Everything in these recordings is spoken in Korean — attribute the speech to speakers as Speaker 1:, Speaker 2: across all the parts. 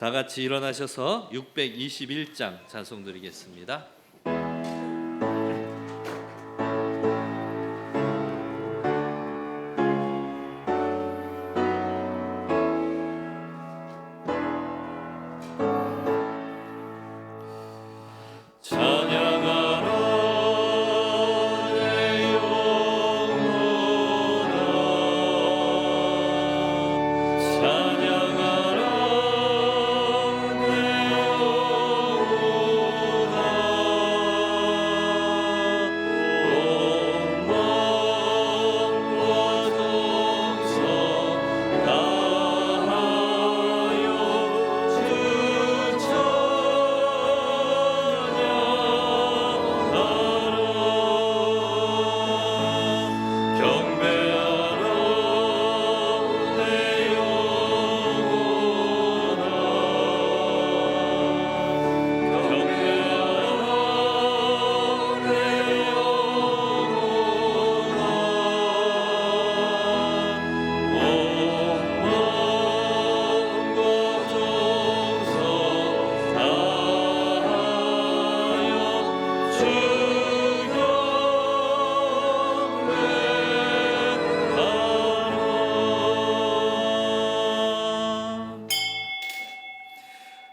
Speaker 1: 다 같이 일어나셔서 621장 찬송 드리겠습니다.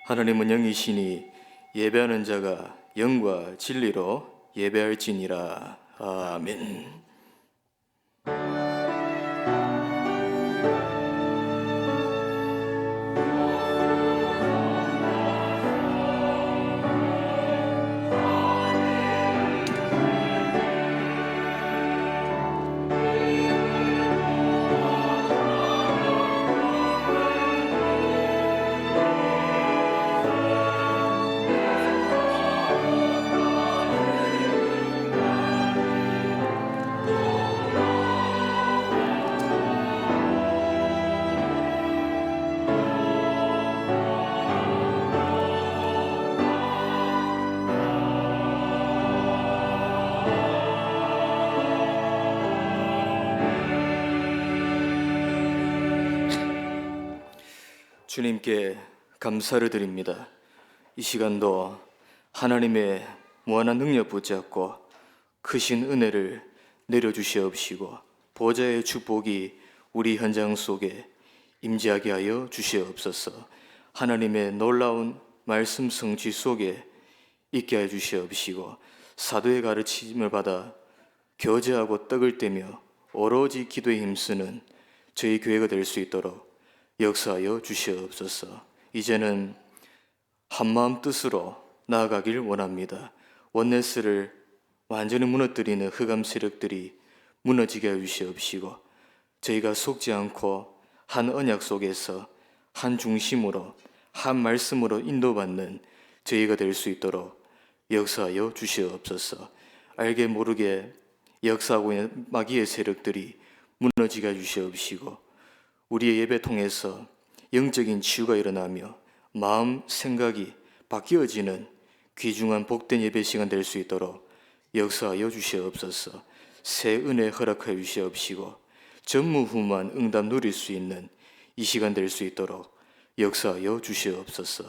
Speaker 2: 하나님은 영이시니 예배하는 자가 영과 진리로 예배할지니라. 아멘. 주님께 감사를 드립니다. 이 시간도 하나님의 무한한 능력 붙잡고 크신 은혜를 내려주시옵시고 보좌의 축복이 우리 현장 속에 임재하게 하여 주시옵소서. 하나님의 놀라운 말씀 성취 속에 있게 해 주시옵시고 사도의 가르침을 받아 교제하고 떡을 떼며 오로지 기도에 힘쓰는 저희 교회가 될 수 있도록 역사하여 주시옵소서. 이제는 한마음 뜻으로 나아가길 원합니다. 원네스를 완전히 무너뜨리는 흑암 세력들이 무너지게 해 주시옵시고 저희가 속지 않고 한 언약 속에서 한 중심으로 한 말씀으로 인도받는 저희가 될 수 있도록 역사하여 주시옵소서. 알게 모르게 역사하고 있는 마귀의 세력들이 무너지게 해 주시옵시고 우리의 예배 통해서 영적인 치유가 일어나며 마음, 생각이 바뀌어지는 귀중한 복된 예배 시간 될 수 있도록 역사하여 주시옵소서. 새 은혜 허락하여 주시옵시고 전무후무한 응답 누릴 수 있는 이 시간 될 수 있도록 역사하여 주시옵소서.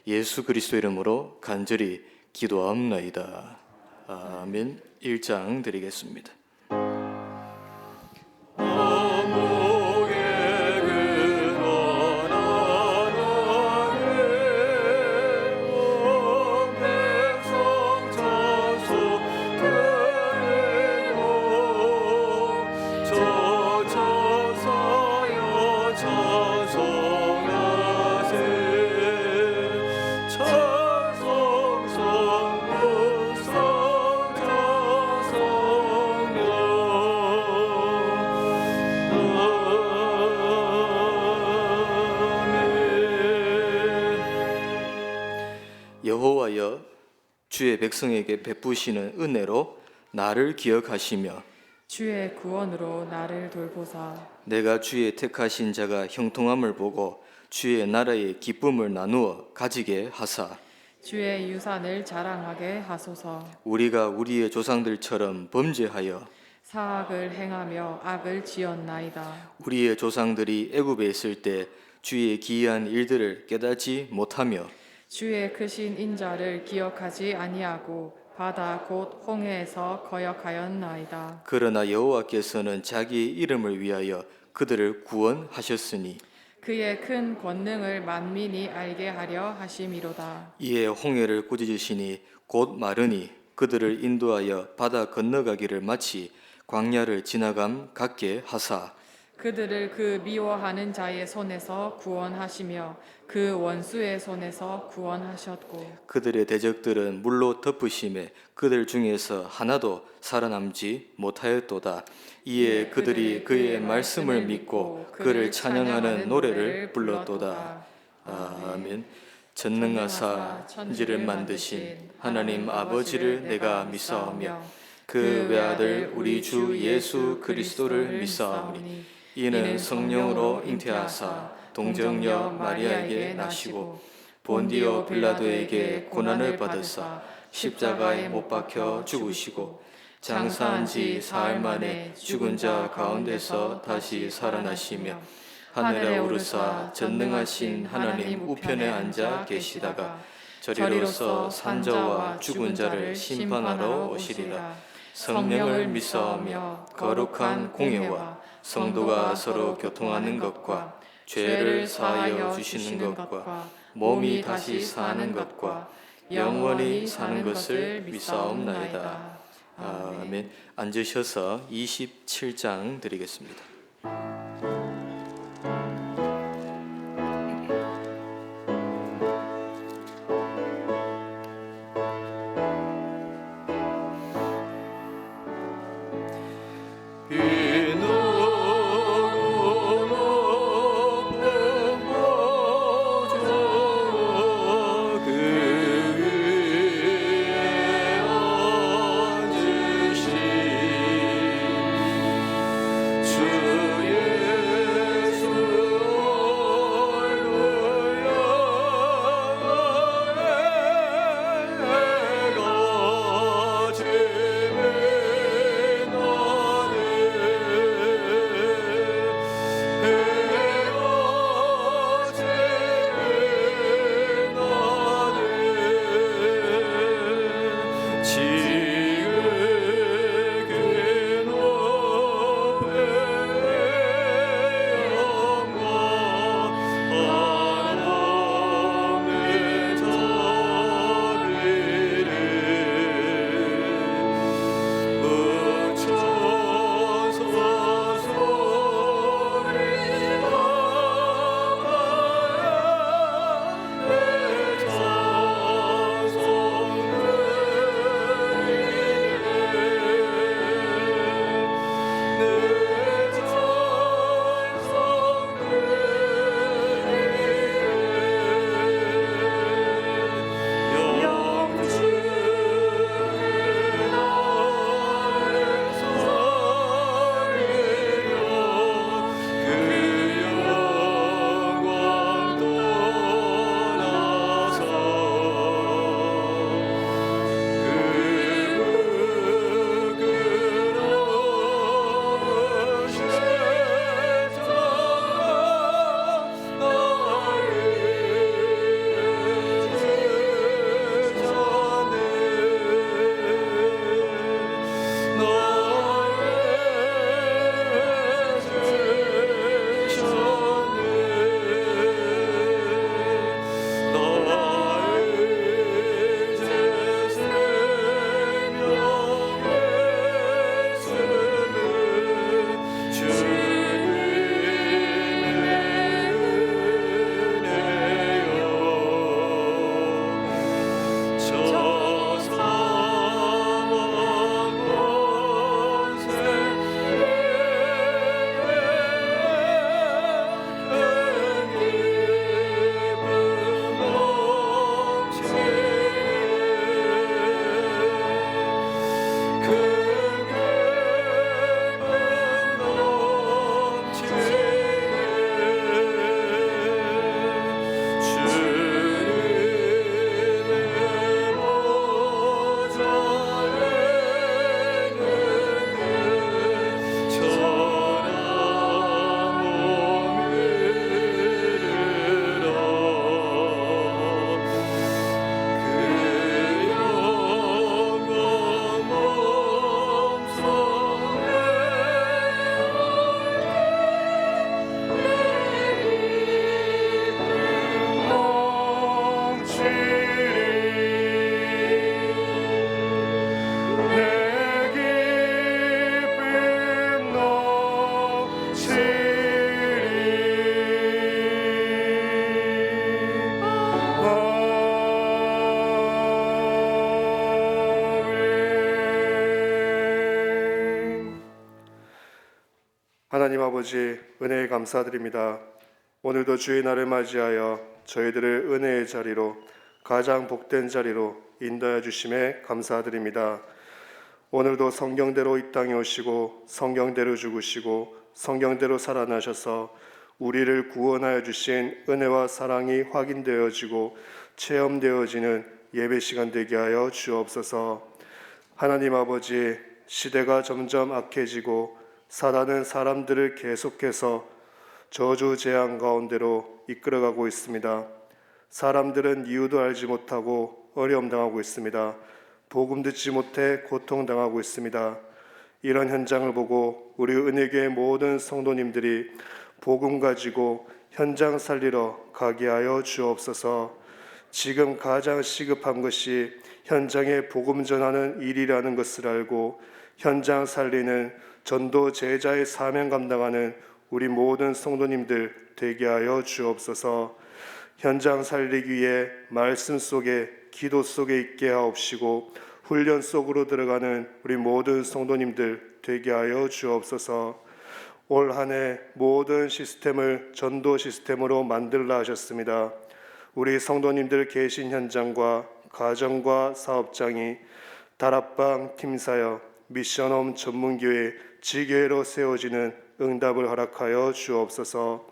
Speaker 2: 예수 그리스도 이름으로 간절히 기도하옵나이다. 아멘. 1장 드리겠습니다. 여호와여 주의 백성에게 베푸시는 은혜로 나를 기억하시며
Speaker 3: 주의 구원으로 나를 돌보사
Speaker 2: 내가 주의 택하신 자가 형통함을 보고 주의 나라의 기쁨을 나누어 가지게 하사
Speaker 3: 주의 유산을 자랑하게 하소서.
Speaker 2: 우리가 우리의 조상들처럼 범죄하여
Speaker 3: 사악을 행하며 악을 지었나이다.
Speaker 2: 우리의 조상들이 애굽에 있을 때 주의 기이한 일들을 깨닫지 못하며
Speaker 3: 주의 크신 인자를 기억하지 아니하고 바다 곧 홍해에서 거역하였나이다.
Speaker 2: 그러나 여호와께서는 자기 이름을 위하여 그들을 구원하셨으니
Speaker 3: 그의 큰 권능을 만민이 알게 하려 하심이로다.
Speaker 2: 이에 홍해를 꾸짖으시니 곧 마르니 그들을 인도하여 바다 건너가기를 마치 광야를 지나감 같게 하사
Speaker 3: 그들을 그 미워하는 자의 손에서 구원하시며 그 원수의 손에서 구원하셨고
Speaker 2: 그들의 대적들은 물로 덮으심에 그들 중에서 하나도 살아남지 못하였도다. 이에 그들이 그의 말씀을 믿고 그를 찬양하는 노래를 불렀도다. 아멘. 전능하사 천지를 만드신 하나님 아버지를 내가 믿사오며 그 외아들 우리 주 예수 그리스도를 믿사오니 이는 성령으로 잉태하사 동정녀 마리아에게 나시고 본디오 빌라도에게 고난을 받으사 십자가에 못 박혀 죽으시고 장사한 지 사흘 만에 죽은 자 가운데서 다시 살아나시며 하늘에 오르사 전능하신 하나님 우편에 앉아 계시다가 저리로서 산자와 죽은 자를 심판하러 오시리라. 성령을 믿사오며 거룩한 공예와 성도가 서로 교통하는 것과 죄를 사하여 주시는 것과 몸이 다시 사는 것과 영원히 사는 것을 믿사옵나이다. 아멘. 앉으셔서 27장 드리겠습니다.
Speaker 4: 주 아버지, 은혜에 감사드립니다. 오늘도 주의 날을 맞이하여 저희들을 은혜의 자리로, 가장 복된 자리로 인도해 주심에 감사드립니다. 오늘도 성경대로 이 땅에 오시고 성경대로 죽으시고 성경대로 살아나셔서 우리를 구원하여 주신 은혜와 사랑이 확인되어지고 체험되어지는 예배 시간 되게 하여 주옵소서. 하나님 아버지, 시대가 점점 악해지고 사단은 사람들을 계속해서 저주 재앙 가운데로 이끌어가고 있습니다. 사람들은 이유도 알지 못하고 어려움 당하고 있습니다. 복음 듣지 못해 고통당하고 있습니다. 이런 현장을 보고 우리 은혜교회 모든 성도님들이 복음 가지고 현장 살리러 가게 하여 주옵소서. 지금 가장 시급한 것이 현장에 복음 전하는 일이라는 것을 알고 현장 살리는 전도 제자의 사명 감당하는 우리 모든 성도님들 되게 하여 주옵소서. 현장 살리기 위해 말씀 속에 기도 속에 있게 하옵시고 훈련 속으로 들어가는 우리 모든 성도님들 되게 하여 주옵소서. 올 한 해 모든 시스템을 전도 시스템으로 만들라 하셨습니다. 우리 성도님들 계신 현장과 가정과 사업장이 다락방 팀사역 미션홈 전문교회 지교회로 세워지는 응답을 허락하여 주옵소서.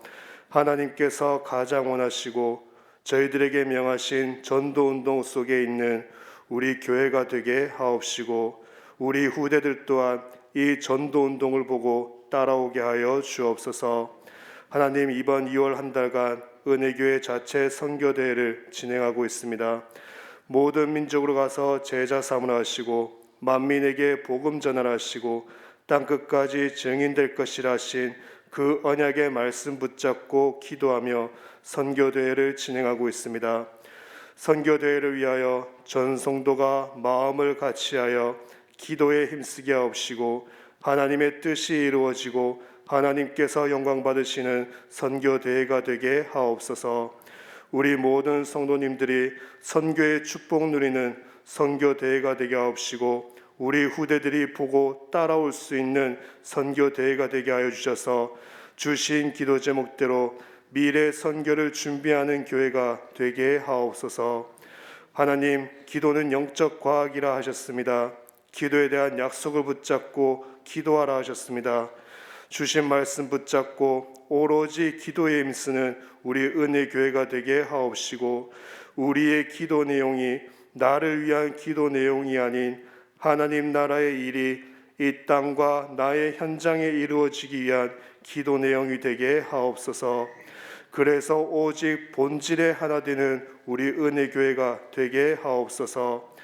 Speaker 4: 하나님께서 가장 원하시고 저희들에게 명하신 전도운동 속에 있는 우리 교회가 되게 하옵시고 우리 후대들 또한 이 전도운동을 보고 따라오게 하여 주옵소서. 하나님, 이번 2월 한 달간 은혜교회 자체 선교대회를 진행하고 있습니다. 모든 민족으로 가서 제자 삼으라 하시고 만민에게 복음 전하라 하시고 땅끝까지 증인될 것이라 하신 그 언약의 말씀 붙잡고 기도하며 선교대회를 진행하고 있습니다. 선교대회를 위하여 전 성도가 마음을 같이하여 기도에 힘쓰게 하옵시고 하나님의 뜻이 이루어지고 하나님께서 영광 받으시는 선교대회가 되게 하옵소서. 우리 모든 성도님들이 선교의 축복 누리는 선교대회가 되게 하옵시고 우리 후대들이 보고 따라올 수 있는 선교대회가 되게 하여 주셔서 주신 기도 제목대로 미래 선교를 준비하는 교회가 되게 하옵소서. 하나님, 기도는 영적 과학이라 하셨습니다. 기도에 대한 약속을 붙잡고 기도하라 하셨습니다. 주신 말씀 붙잡고 오로지 기도에 힘쓰는 우리 은혜교회가 되게 하옵시고 우리의 기도 내용이 나를 위한 기도 내용이 아닌 하나님 나라의 일이 이 땅과 나의 현장에 이루어지기 위한 기도 내용이 되게 하옵소서. 그래서 오직 본질에 하나 되는 우리 은혜교회가 되게 하옵소서.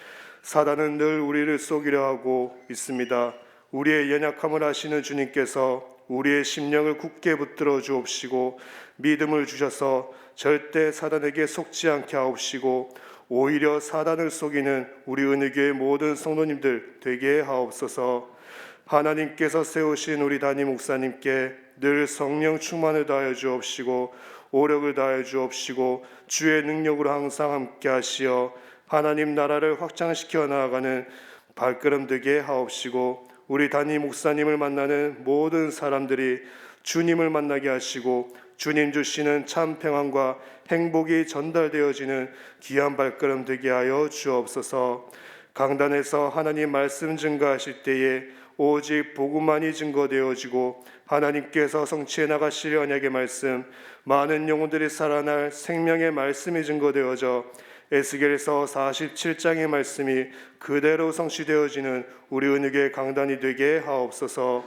Speaker 4: 사단은 늘 우리를 속이려 하고 있습니다. 우리의 연약함을 아시는 주님께서 우리의 심령을 굳게 붙들어 주옵시고 믿음을 주셔서 절대 사단에게 속지 않게 하옵시고 오히려 사단을 속이는 우리 은혜교회 모든 성도님들 되게 하옵소서. 하나님께서 세우신 우리 담임 목사님께 늘 성령 충만을 다하여 주옵시고 오력을 다하여 주옵시고 주의 능력으로 항상 함께 하시어 하나님 나라를 확장시켜 나아가는 발걸음 되게 하옵시고 우리 담임 목사님을 만나는 모든 사람들이 주님을 만나게 하시고 주님 주시는 참 평안과 행복이 전달되어지는 귀한 발걸음 되게 하여 주옵소서. 강단에서 하나님 말씀 증거하실 때에 오직 복음만이 증거되어지고 하나님께서 성취해 나가시려 언약의 말씀 많은 영혼들이 살아날 생명의 말씀이 증거되어져 에스겔에서 47장의 말씀이 그대로 성취되어지는 우리 은혜교회 강단이 되게 하옵소서.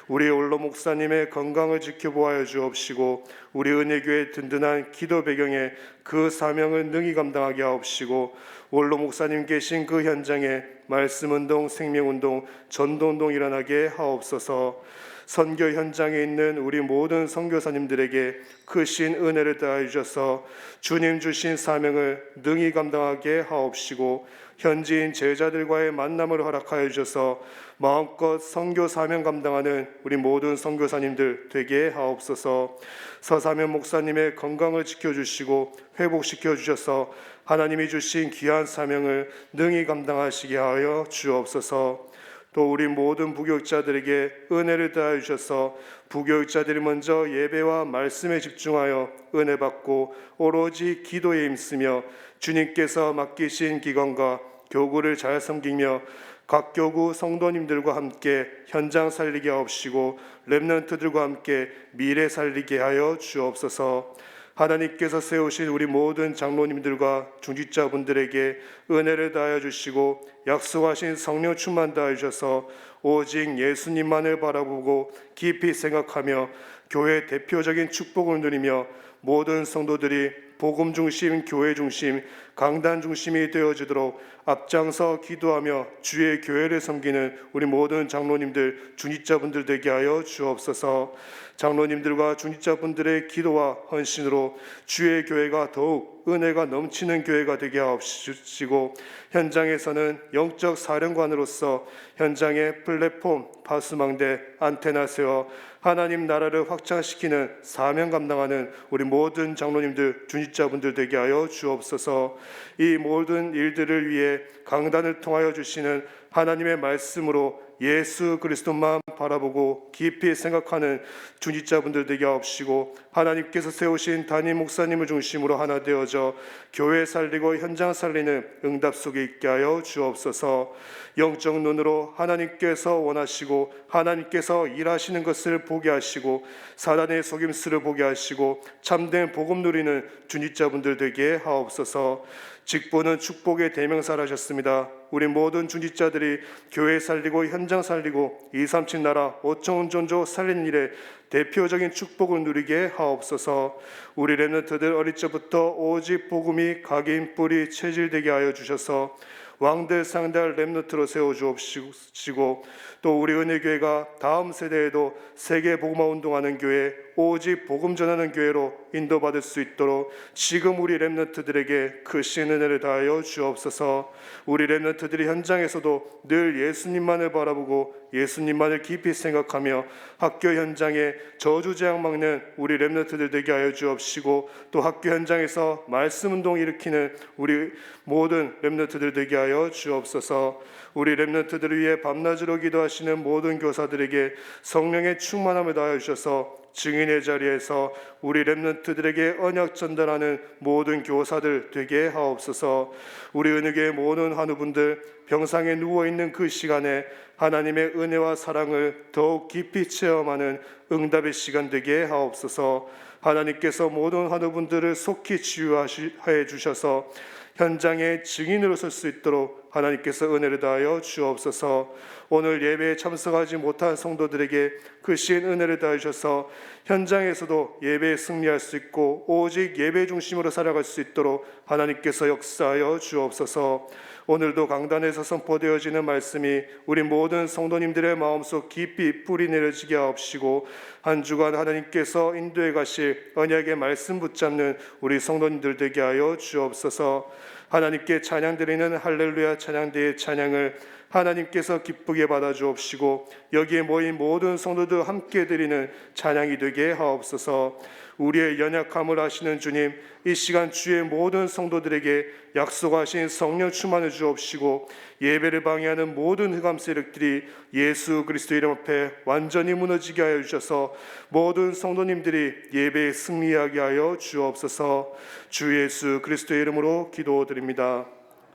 Speaker 4: 우리 올로 목사님의 건강을 지켜보아여 주옵시고 우리 은혜교회 든든한 기도 배경에 그 사명을 능히 감당하게 하옵시고 올로 목사님 계신 그 현장에 말씀운동, 생명운동, 전도운동 일어나게 하옵소서. 선교 현장에 있는 우리 모든 선교사님들에게 크신 은혜를 다해 주셔서 주님 주신 사명을 능히 감당하게 하옵시고 현지인 제자들과의 만남을 허락하여 주셔서 마음껏 선교 사명 감당하는 우리 모든 선교사님들 되게 하옵소서. 서사면 목사님의 건강을 지켜주시고 회복시켜 주셔서 하나님이 주신 귀한 사명을 능히 감당하시게 하여 주옵소서. 또 우리 모든 부교육자들에게 은혜를 다해 주셔서 부교육자들이 먼저 예배와 말씀에 집중하여 은혜 받고 오로지 기도에 힘쓰며 주님께서 맡기신 기관과 교구를 잘 섬기며 각 교구 성도님들과 함께 현장 살리게 하옵시고 렘넌트들과 함께 미래 살리게 하여 주옵소서. 하나님께서 세우신 우리 모든 장로님들과 중직자분들에게 은혜를 다하여 주시고 약속하신 성령 충만 다하여 주셔서 오직 예수님만을 바라보고 깊이 생각하며 교회 대표적인 축복을 누리며 모든 성도들이 복음 중심, 교회 중심, 강단 중심이 되어지도록 앞장서 기도하며 주의 교회를 섬기는 우리 모든 장로님들, 중직자분들 되게 하여 주옵소서. 장로님들과 중직자분들의 기도와 헌신으로 주의 교회가 더욱 은혜가 넘치는 교회가 되게 하옵시고 현장에서는 영적 사령관으로서 현장의 플랫폼, 파수망대, 안테나 세워 하나님 나라를 확장시키는 사명 감당하는 우리 모든 장로님들, 중직자분들 되게 하여 주옵소서. 이 모든 일들을 위해 강단을 통하여 주시는 하나님의 말씀으로 예수 그리스도만 바라보고 깊이 생각하는 중직자분들 되게 하옵시고 하나님께서 세우신 담임 목사님을 중심으로 하나 되어져 교회 살리고 현장 살리는 응답 속에 있게 하여 주옵소서. 영적 눈으로 하나님께서 원하시고 하나님께서 일하시는 것을 보게 하시고 사단의 속임수를 보게 하시고 참된 복음 누리는 중직자분들 되게 하옵소서. 직분은 축복의 대명사라 하셨습니다. 우리 모든 중직자들이 교회 살리고 현장 살리고 237 나라 5천 존조 살리는 일에 대표적인 축복을 누리게 하옵소서. 우리 렘넌트들 어릴 적부터 오직 복음이 각인 뿌리 체질되게 하여 주셔서 왕들 상대할 렘넌트로 세워주옵시고 또 우리 은혜교회가 다음 세대에도 세계 복음화 운동하는 교회 오직 복음 전하는 교회로 인도받을 수 있도록 지금 우리 렘넌트들에게 크신 은혜를 다하여 주옵소서. 우리 렘넌트들이 현장에서도 늘 예수님만을 바라보고 예수님만을 깊이 생각하며 학교 현장에 저주재앙 막는 우리 렘넌트들 되게 하여 주옵시고 또 학교 현장에서 말씀 운동 일으키는 우리 모든 렘넌트들 되게 하여 주옵소서. 우리 렘넌트들을 위해 밤낮으로 기도하시는 모든 교사들에게 성령의 충만함을 다하여 주셔서 증인의 자리에서 우리 렘넌트들에게 언약 전달하는 모든 교사들 되게 하옵소서. 우리 은혜교회 모든 환우분들 병상에 누워있는 그 시간에 하나님의 은혜와 사랑을 더욱 깊이 체험하는 응답의 시간 되게 하옵소서. 하나님께서 모든 환우분들을 속히 치유하여 주셔서 현장의 증인으로 설 수 있도록 하나님께서 은혜를 다하여 주옵소서. 오늘 예배에 참석하지 못한 성도들에게 크신 은혜를 다하여 주셔서 현장에서도 예배에 승리할 수 있고 오직 예배 중심으로 살아갈 수 있도록 하나님께서 역사하여 주옵소서. 오늘도 강단에서 선포되어지는 말씀이 우리 모든 성도님들의 마음속 깊이 뿌리 내려지게 하옵시고 한 주간 하나님께서 인도해 가실 언약의 말씀 붙잡는 우리 성도님들 되게 하여 주옵소서. 하나님께 찬양드리는 할렐루야 찬양대의 찬양을 하나님께서 기쁘게 받아 주옵시고 여기에 모인 모든 성도들 함께 드리는 찬양이 되게 하옵소서. 우리의 연약함을 아시는 주님, 이 시간 주의 모든 성도들에게 약속하신 성령 충만을 주옵시고 예배를 방해하는 모든 흑암 세력들이 예수 그리스도 이름 앞에 완전히 무너지게 하여 주셔서 모든 성도님들이 예배에 승리하게 하여 주옵소서. 주 예수 그리스도의 이름으로 기도드립니다.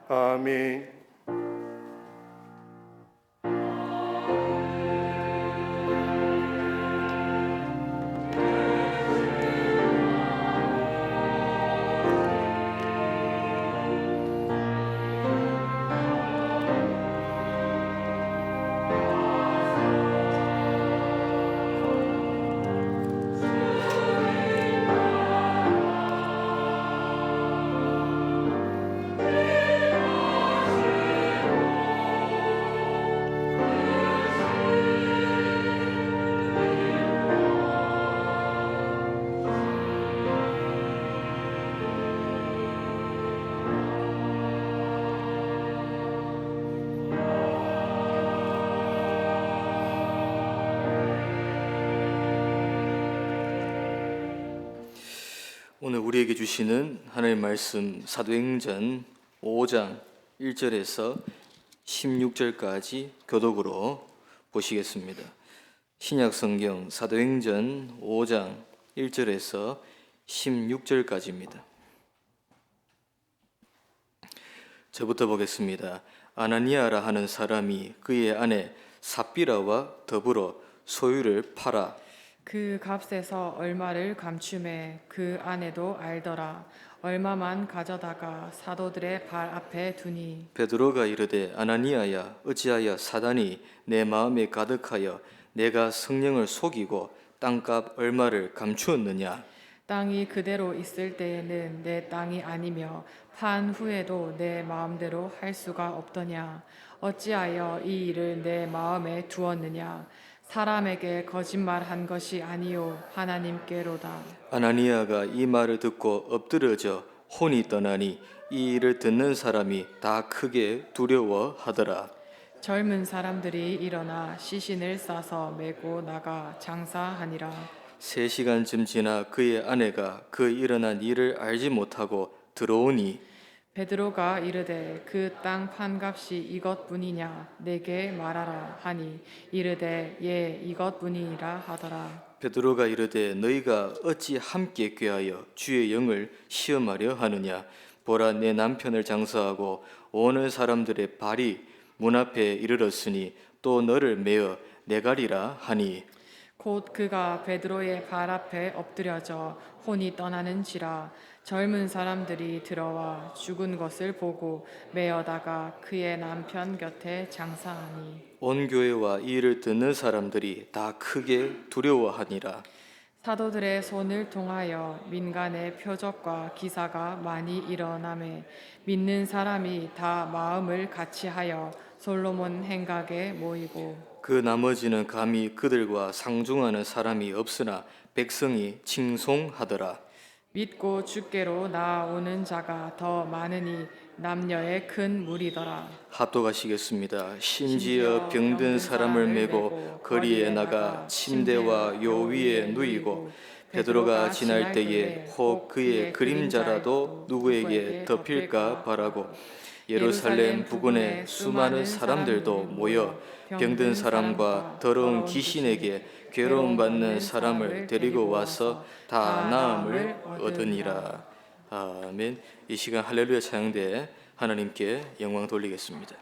Speaker 4: 아멘.
Speaker 2: 오늘 우리에게 주시는 하나님의 말씀 사도행전 5장 1절에서 16절까지 교독으로 보시겠습니다. 신약 성경 사도행전 5장 1절에서 16절까지입니다. 저부터 보겠습니다. 아나니아라 하는 사람이 그의 아내 삽비라와 더불어 소유를 팔아
Speaker 3: 그 값에서 얼마를 감춤해 그 아내도 알더라. 얼마만 가져다가 사도들의 발 앞에 두니
Speaker 2: 베드로가 이르되 아나니아야 어찌하여 사단이 내 마음에 가득하여 내가 성령을 속이고 땅값 얼마를 감추었느냐.
Speaker 3: 땅이 그대로 있을 때에는 내 땅이 아니며 판 후에도 내 마음대로 할 수가 없더냐. 어찌하여 이 일을 내 마음에 두었느냐. 사람에게 거짓말한 것이 아니요 하나님께로다.
Speaker 2: 아나니아가 이 말을 듣고 엎드려져 혼이 떠나니 이 일을 듣는 사람이 다 크게 두려워하더라.
Speaker 3: 젊은 사람들이 일어나 시신을 싸서 메고 나가 장사하니라.
Speaker 2: 3시간쯤 지나 그의 아내가 그 일어난 일을 알지 못하고 들어오니
Speaker 3: 베드로가 이르되 그 땅 판값이 이것뿐이냐 내게 말하라 하니 이르되 예 이것뿐이라 하더라.
Speaker 2: 베드로가 이르되 너희가 어찌 함께 꾀하여 주의 영을 시험하려 하느냐. 보라 내 남편을 장사하고 오는 사람들의 발이 문 앞에 이르렀으니 또 너를 메어 내가리라 하니
Speaker 3: 곧 그가 베드로의 발 앞에 엎드려져 혼이 떠나는지라. 젊은 사람들이 들어와 죽은 것을 보고 메어다가 그의 남편 곁에 장사하니
Speaker 2: 온 교회와 이 일을 듣는 사람들이 다 크게 두려워하니라.
Speaker 3: 사도들의 손을 통하여 민간의 표적과 기사가 많이 일어나매 믿는 사람이 다 마음을 같이하여 솔로몬 행각에 모이고
Speaker 2: 그 나머지는 감히 그들과 상중하는 사람이 없으나 백성이 칭송하더라.
Speaker 3: 믿고 주께로 나아오는 자가 더 많으니 남녀의 큰 무리더라.
Speaker 2: 합독하시겠습니다. 심지어 병든 사람을 메고 거리에 나가 침대와 요 위에 누이고 베드로가 지날 때에 혹 그의 그림자라도 누구에게 덮일까 바라고 예루살렘 부근에 수많은 사람들도 모여 병든 사람과 더러운 귀신에게 괴로움 받는 사람을 데리고 와서 다 나음을 얻으니라. 아멘. 이 시간 할렐루야 찬양대 하나님께 영광 돌리겠습니다.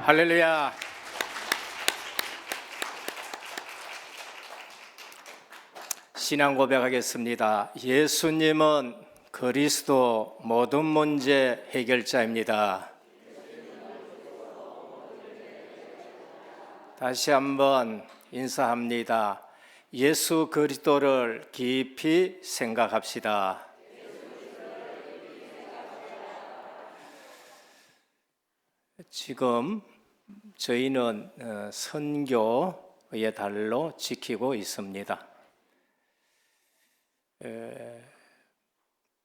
Speaker 5: 할렐루야. 신앙 고백하겠습니다. 예수님은 그리스도 모든 문제 해결자입니다. 다시 한번 인사합니다. 예수 그리스도를 깊이 생각합시다. 지금 저희는 선교의 달로 지키고 있습니다.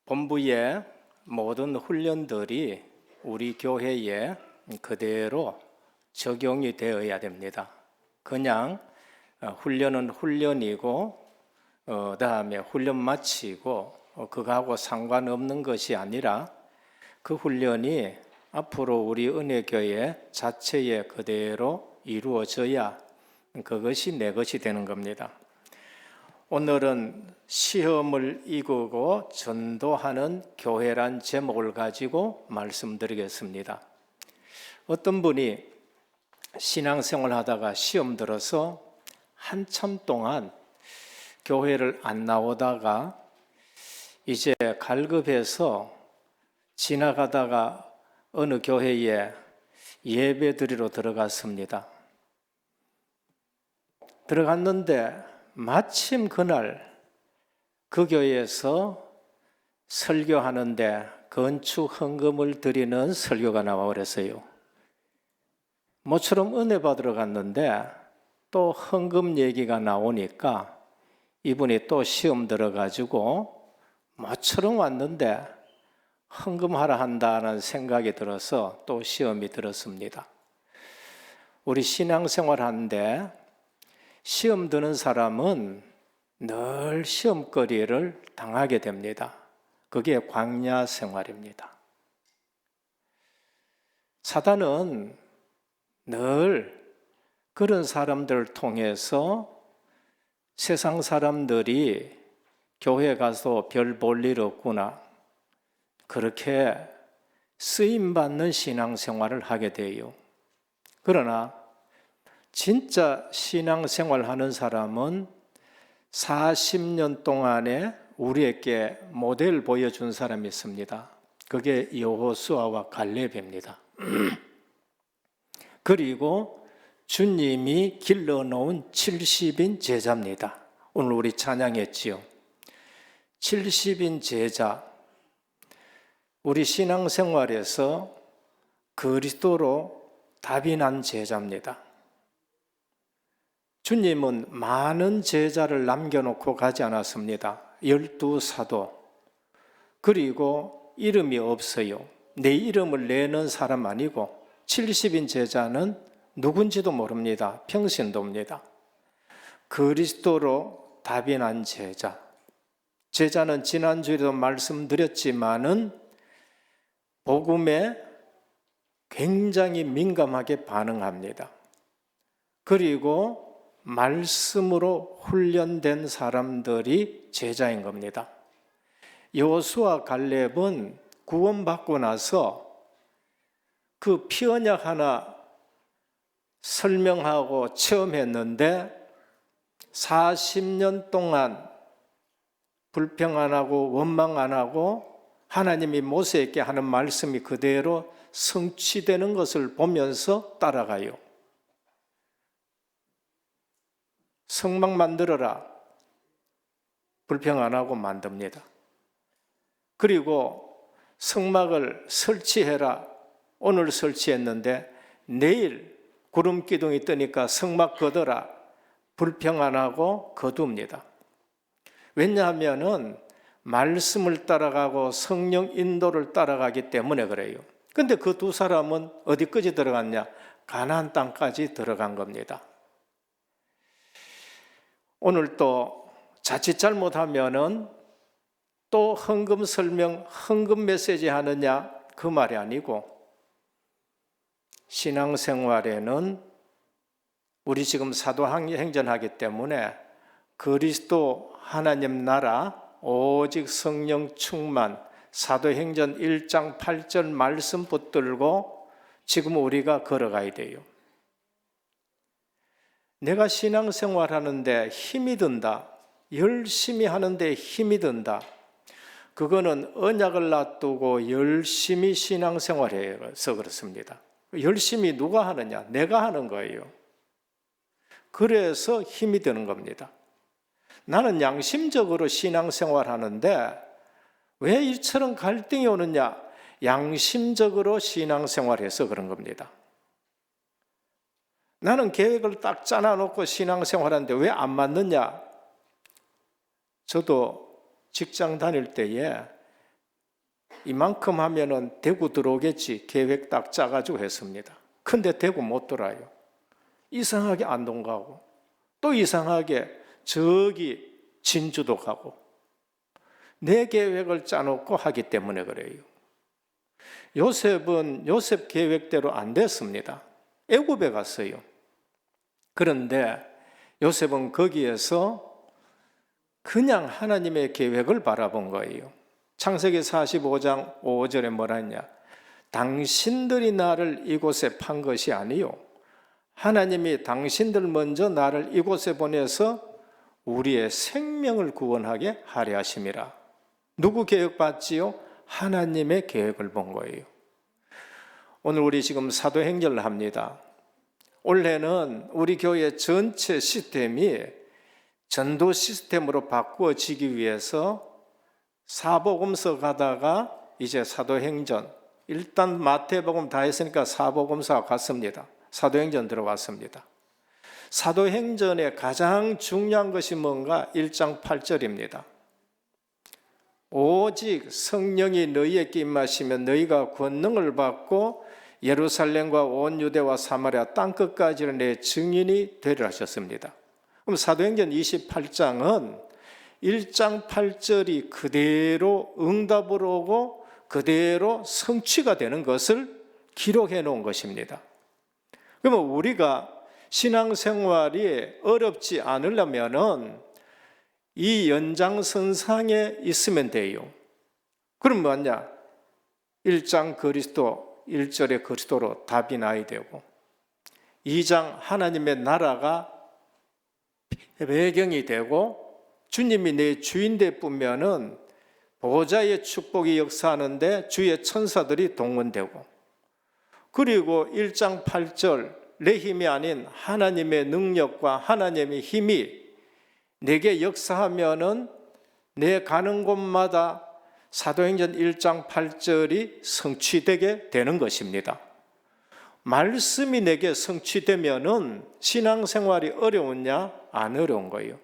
Speaker 5: 본부의 모든 훈련들이 우리 교회에 그대로 적용이 되어야 됩니다. 그냥 훈련은 훈련이고 다음에 훈련 마치고 그거하고 상관없는 것이 아니라 그 훈련이 앞으로 우리 은혜교회 자체에 그대로 이루어져야 그것이 내 것이 되는 겁니다. 오늘은 시험을 이기고 전도하는 교회란 제목을 가지고 말씀드리겠습니다. 어떤 분이 신앙생활 하다가 시험 들어서 한참 동안 교회를 안 나오다가 이제 갈급해서 지나가다가 어느 교회에 예배 드리러 들어갔습니다. 들어갔는데 마침 그날 그 교회에서 설교하는데 건축 헌금을 드리는 설교가 나와버렸어요. 모처럼 은혜 받으러 갔는데 또 헌금 얘기가 나오니까 이분이 또 시험 들어가지고 모처럼 왔는데 헌금하라 한다는 생각이 들어서 또 시험이 들었습니다. 우리 신앙생활 하는데 시험 드는 사람은 늘 시험거리를 당하게 됩니다. 그게 광야 생활입니다. 사단은 늘 그런 사람들을 통해서 세상 사람들이 교회 가서 별 볼 일 없구나, 그렇게 쓰임받는 신앙생활을 하게 돼요. 그러나 진짜 신앙생활 하는 사람은 40년 동안에 우리에게 모델 보여준 사람이 있습니다. 그게 여호수아와 갈렙입니다. 그리고 주님이 길러놓은 70인 제자입니다. 오늘 우리 찬양했지요. 70인 제자, 우리 신앙생활에서 그리스도로 답이 난 제자입니다. 주님은 많은 제자를 남겨놓고 가지 않았습니다. 12사도. 그리고 이름이 없어요. 내 이름을 내는 사람 아니고 70인 제자는 누군지도 모릅니다. 평신도입니다. 그리스도로 답이 난 제자. 제자는 지난주에도 말씀드렸지만은 복음에 굉장히 민감하게 반응합니다. 그리고 말씀으로 훈련된 사람들이 제자인 겁니다. 여호수아 갈렙은 구원받고 나서 그 피언약 하나 설명하고 체험했는데 40년 동안 불평 안 하고 원망 안 하고 하나님이 모세에게 하는 말씀이 그대로 성취되는 것을 보면서 따라가요. 성막 만들어라. 불평 안 하고 만듭니다. 그리고 성막을 설치해라. 오늘 설치했는데 내일 구름 기둥이 뜨니까 성막 걷어라. 불평 안 하고 거둡니다. 왜냐하면은 말씀을 따라가고 성령 인도를 따라가기 때문에 그래요. 근데 그 두 사람은 어디까지 들어갔냐? 가나안 땅까지 들어간 겁니다. 오늘 또 자칫 잘못하면은 또 헌금 설명, 헌금 메시지 하느냐? 그 말이 아니고 신앙생활에는 우리 지금 사도행전 하기 때문에 그리스도 하나님 나라 오직 성령 충만, 사도행전 1장 8절 말씀 붙들고 지금 우리가 걸어가야 돼요. 내가 신앙생활 하는데 힘이 든다, 열심히 하는데 힘이 든다, 그거는 언약을 놔두고 열심히 신앙생활해서 그렇습니다. 열심히 누가 하느냐? 내가 하는 거예요. 그래서 힘이 드는 겁니다. 나는 양심적으로 신앙생활 하는데 왜 이처럼 갈등이 오느냐? 양심적으로 신앙생활해서 그런 겁니다. 나는 계획을 딱 짜놔놓고 신앙생활하는데 왜 안 맞느냐? 저도 직장 다닐 때에 이만큼 하면은 대구 들어오겠지 계획 딱 짜가지고 했습니다. 근데 대구 못 돌아요. 이상하게 안동 가고 또 이상하게 저기 진주도 가고 내 계획을 짜놓고 하기 때문에 그래요. 요셉은 요셉 계획대로 안 됐습니다. 애굽에 갔어요. 그런데 요셉은 거기에서 그냥 하나님의 계획을 바라본 거예요. 창세기 45장 5절에 뭐라 했냐? 당신들이 나를 이곳에 판 것이 아니요 하나님이 당신들 먼저 나를 이곳에 보내서 우리의 생명을 구원하게 하려 하심이라. 누구 계획 봤지요? 하나님의 계획을 본 거예요. 오늘 우리 지금 사도행전을 합니다. 올해는 우리 교회 전체 시스템이 전도 시스템으로 바꾸어지기 위해서 사복음서 가다가 이제 사도행전, 일단 마태복음 다 했으니까 사복음서 갔습니다. 사도행전 들어왔습니다. 사도행전의 가장 중요한 것이 뭔가? 1장 8절입니다. 오직 성령이 너희에게 임하시면 너희가 권능을 받고 예루살렘과 온 유대와 사마리아 땅끝까지는 내 증인이 되리라 하셨습니다. 그럼 사도행전 28장은 1장 8절이 그대로 응답으로 오고 그대로 성취가 되는 것을 기록해 놓은 것입니다. 그러면 우리가 신앙생활이 어렵지 않으려면은 이 연장선상에 있으면 돼요. 그럼 뭐냐? 1장 그리스도, 1절의 그리스도로 답이 나야 되고 2장 하나님의 나라가 배경이 되고 주님이 내 주인 되쁘면은 보좌의 축복이 역사하는데 주의 천사들이 동원되고 그리고 1장 8절 내 힘이 아닌 하나님의 능력과 하나님의 힘이 내게 역사하면은 내 가는 곳마다 사도행전 1장 8절이 성취되게 되는 것입니다. 말씀이 내게 성취되면은 신앙생활이 어려우냐? 안 어려운 거예요.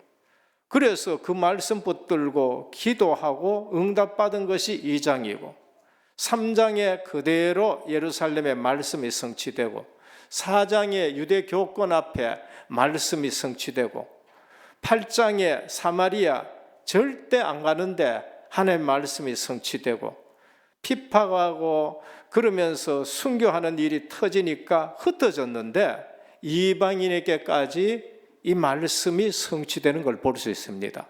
Speaker 5: 그래서 그 말씀 붙들고 기도하고 응답받은 것이 2장이고 3장에 그대로 예루살렘의 말씀이 성취되고 4장에 유대 교권 앞에 말씀이 성취되고 8장에 사마리아 절대 안 가는데 하나님의 말씀이 성취되고 핍박하고 그러면서 순교하는 일이 터지니까 흩어졌는데 이방인에게까지 이 말씀이 성취되는 걸 볼 수 있습니다.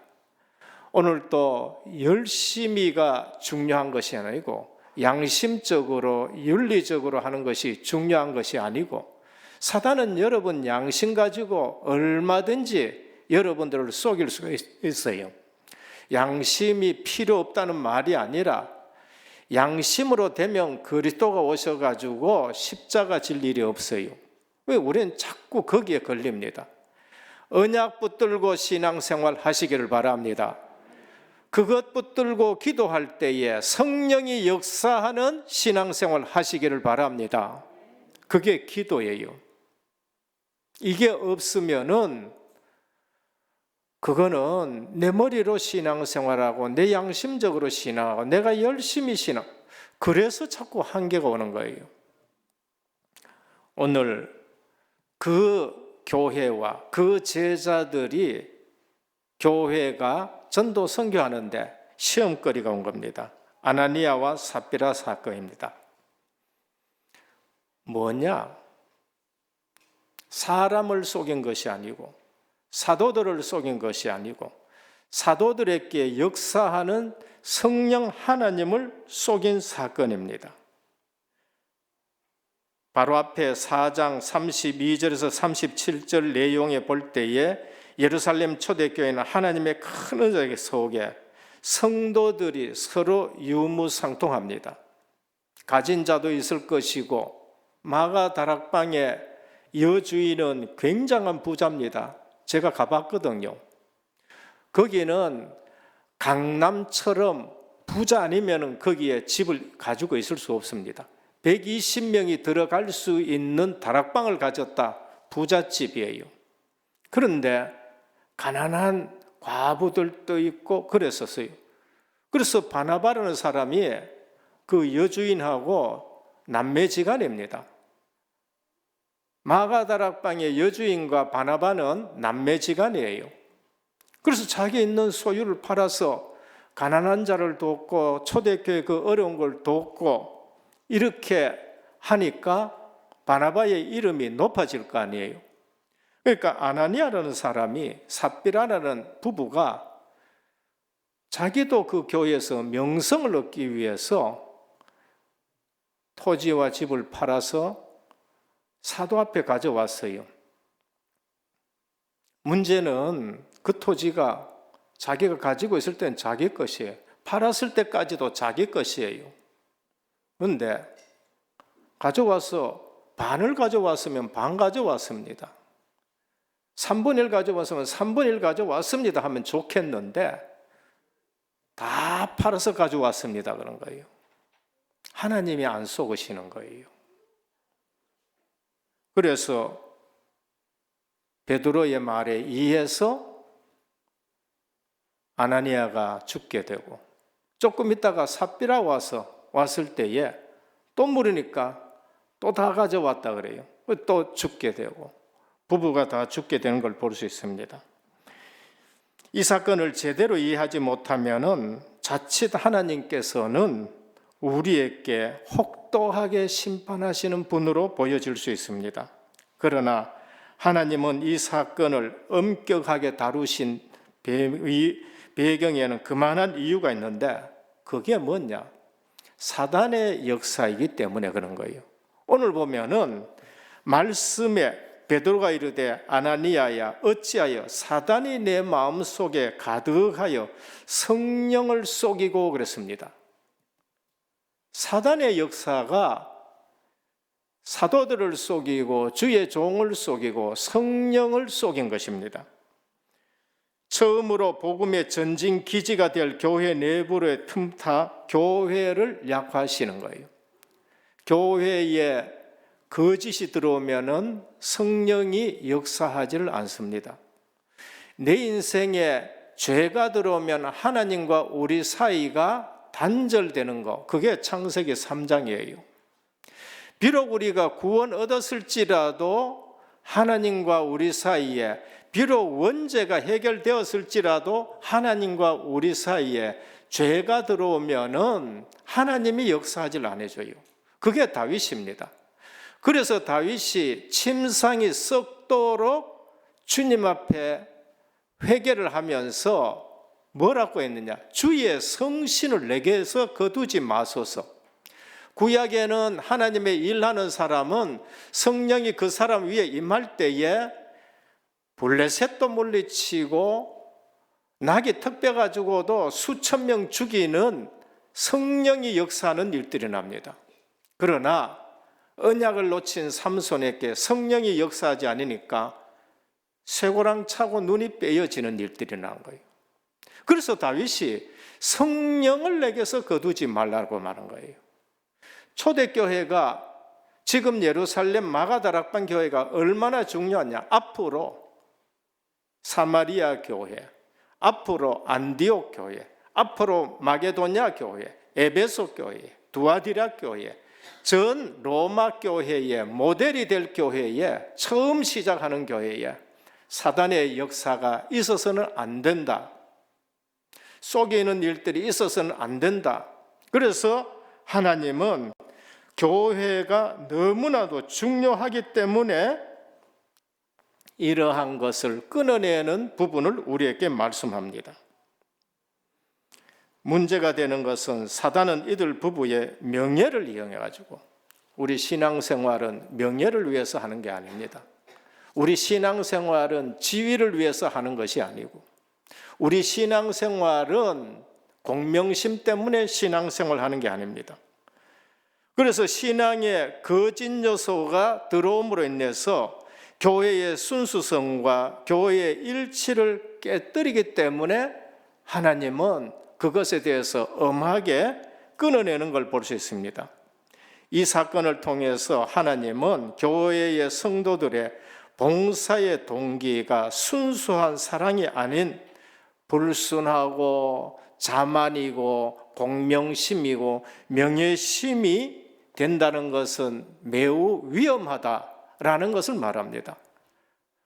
Speaker 5: 오늘 또 열심히가 중요한 것이 아니고 양심적으로 윤리적으로 하는 것이 중요한 것이 아니고 사단은 여러분 양심 가지고 얼마든지 여러분들을 속일 수가 있어요. 양심이 필요 없다는 말이 아니라 양심으로 되면 그리스도가 오셔가지고 십자가 질 일이 없어요. 왜? 우리는 자꾸 거기에 걸립니다. 언약 붙들고 신앙생활 하시기를 바랍니다. 그것 붙들고 기도할 때에 성령이 역사하는 신앙생활 하시기를 바랍니다. 그게 기도예요. 이게 없으면은 그거는 내 머리로 신앙생활하고 내 양심적으로 신앙하고 내가 열심히 신앙, 그래서 자꾸 한계가 오는 거예요. 오늘 그 교회와 그 제자들이 교회가 전도 선교하는데 시험거리가 온 겁니다. 아나니아와 삽비라 사건입니다. 뭐냐? 사람을 속인 것이 아니고 사도들을 속인 것이 아니고 사도들에게 역사하는 성령 하나님을 속인 사건입니다. 바로 앞에 4장 32절에서 37절 내용에 볼 때에 예루살렘 초대교회는 하나님의 큰 언약 속에 성도들이 서로 유무상통합니다. 가진 자도 있을 것이고 마가 다락방의 여주인은 굉장한 부자입니다. 제가 가봤거든요. 거기는 강남처럼 부자 아니면 거기에 집을 가지고 있을 수 없습니다. 120명이 들어갈 수 있는 다락방을 가졌다. 부잣집이에요. 그런데 가난한 과부들도 있고 그랬었어요. 그래서 바나바라는 사람이 그 여주인하고 남매지간입니다. 마가다락방의 여주인과 바나바는 남매지간이에요. 그래서 자기 있는 소유를 팔아서 가난한 자를 돕고 초대교회 그 어려운 걸 돕고 이렇게 하니까 바나바의 이름이 높아질 거 아니에요. 그러니까 아나니아라는 사람이 삽비라라는 부부가 자기도 그 교회에서 명성을 얻기 위해서 토지와 집을 팔아서 사도 앞에 가져왔어요. 문제는 그 토지가 자기가 가지고 있을 때는 자기 것이에요. 팔았을 때까지도 자기 것이에요. 그런데 가져와서 반을 가져왔으면 반 가져왔습니다. 3분의 1 가져왔으면 3분의 1 가져왔습니다 하면 좋겠는데 다 팔아서 가져왔습니다 그런 거예요. 하나님이 안 속으시는 거예요. 그래서 베드로의 말에 의해서 아나니아가 죽게 되고 조금 있다가 삽비라 왔을 때에 또 물으니까 또 다 가져왔다 그래요. 또 죽게 되고 부부가 다 죽게 되는 걸 볼 수 있습니다. 이 사건을 제대로 이해하지 못하면은 자칫 하나님께서는 우리에게 혹독하게 심판하시는 분으로 보여질 수 있습니다. 그러나 하나님은 이 사건을 엄격하게 다루신 배경에는 그만한 이유가 있는데 그게 뭐냐? 사단의 역사이기 때문에 그런 거예요. 오늘 보면은 말씀에 베드로가 이르되 아나니아야 어찌하여 사단이 내 마음속에 가득하여 성령을 속이고 그랬습니다. 사단의 역사가 사도들을 속이고 주의 종을 속이고 성령을 속인 것입니다. 처음으로 복음의 전진 기지가 될 교회 내부를 틈타 교회를 약화시키는 거예요. 교회에 거짓이 들어오면은 성령이 역사하지를 않습니다. 내 인생에 죄가 들어오면 하나님과 우리 사이가 단절되는 거, 그게 창세기 3장이에요. 비록 우리가 구원 얻었을지라도 하나님과 우리 사이에, 비록 원죄가 해결되었을지라도 하나님과 우리 사이에 죄가 들어오면은 하나님이 역사하지를 않아줘요. 그게 다윗입니다. 그래서 다윗이 침상이 썩도록 주님 앞에 회개를 하면서 뭐라고 했느냐? 주의 성신을 내게서 거두지 마소서. 구약에는 하나님의 일하는 사람은 성령이 그 사람 위에 임할 때에 블레셋도 물리치고 낙이 턱 빼가지고도 수천 명 죽이는 성령이 역사하는 일들이 납니다. 그러나 언약을 놓친 삼손에게 성령이 역사하지 않으니까 쇠고랑 차고 눈이 빼어지는 일들이 난 거예요. 그래서 다윗이 성령을 내게서 거두지 말라고 말한 거예요. 초대교회가 지금 예루살렘 마가다락방 교회가 얼마나 중요하냐. 앞으로 사마리아 교회, 앞으로 안디옥 교회, 앞으로 마게도냐 교회, 에베소 교회, 두아디라 교회, 전 로마 교회의 모델이 될 교회에 처음 시작하는 교회에 사단의 역사가 있어서는 안 된다. 속이는 일들이 있어서는 안 된다. 그래서 하나님은 교회가 너무나도 중요하기 때문에 이러한 것을 끊어내는 부분을 우리에게 말씀합니다. 문제가 되는 것은 사단은 이들 부부의 명예를 이용해가지고 우리 신앙생활은 명예를 위해서 하는 게 아닙니다. 우리 신앙생활은 지위를 위해서 하는 것이 아니고, 우리 신앙생활은 공명심 때문에 신앙생활을 하는 게 아닙니다. 그래서 신앙에 거짓 요소가 들어옴으로 인해서 교회의 순수성과 교회의 일치를 깨뜨리기 때문에 하나님은 그것에 대해서 엄하게 끊어내는 걸 볼 수 있습니다. 이 사건을 통해서 하나님은 교회의 성도들의 봉사의 동기가 순수한 사랑이 아닌 불순하고 자만이고 공명심이고 명예심이 된다는 것은 매우 위험하다라는 것을 말합니다.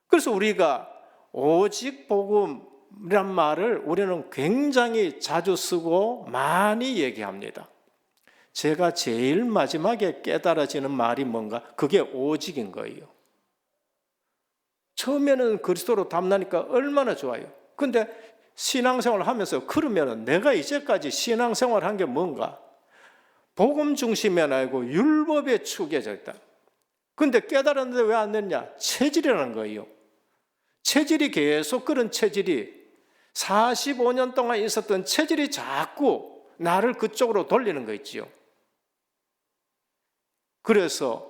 Speaker 5: 그래서 우리가 오직 복음이란 말을 우리는 굉장히 자주 쓰고 많이 얘기합니다. 제가 제일 마지막에 깨달아지는 말이 뭔가? 그게 오직인 거예요. 처음에는 그리스도로 담나니까 얼마나 좋아요. 근데 신앙생활을 하면서 그러면 내가 이제까지 신앙생활을 한 게 뭔가? 복음 중심이 아니고 율법에 축여져 있다. 근데 깨달았는데 왜 안 됐냐? 체질이라는 거예요. 체질이 계속 그런 체질이 45년 동안 있었던 체질이 자꾸 나를 그쪽으로 돌리는 거 있지요. 그래서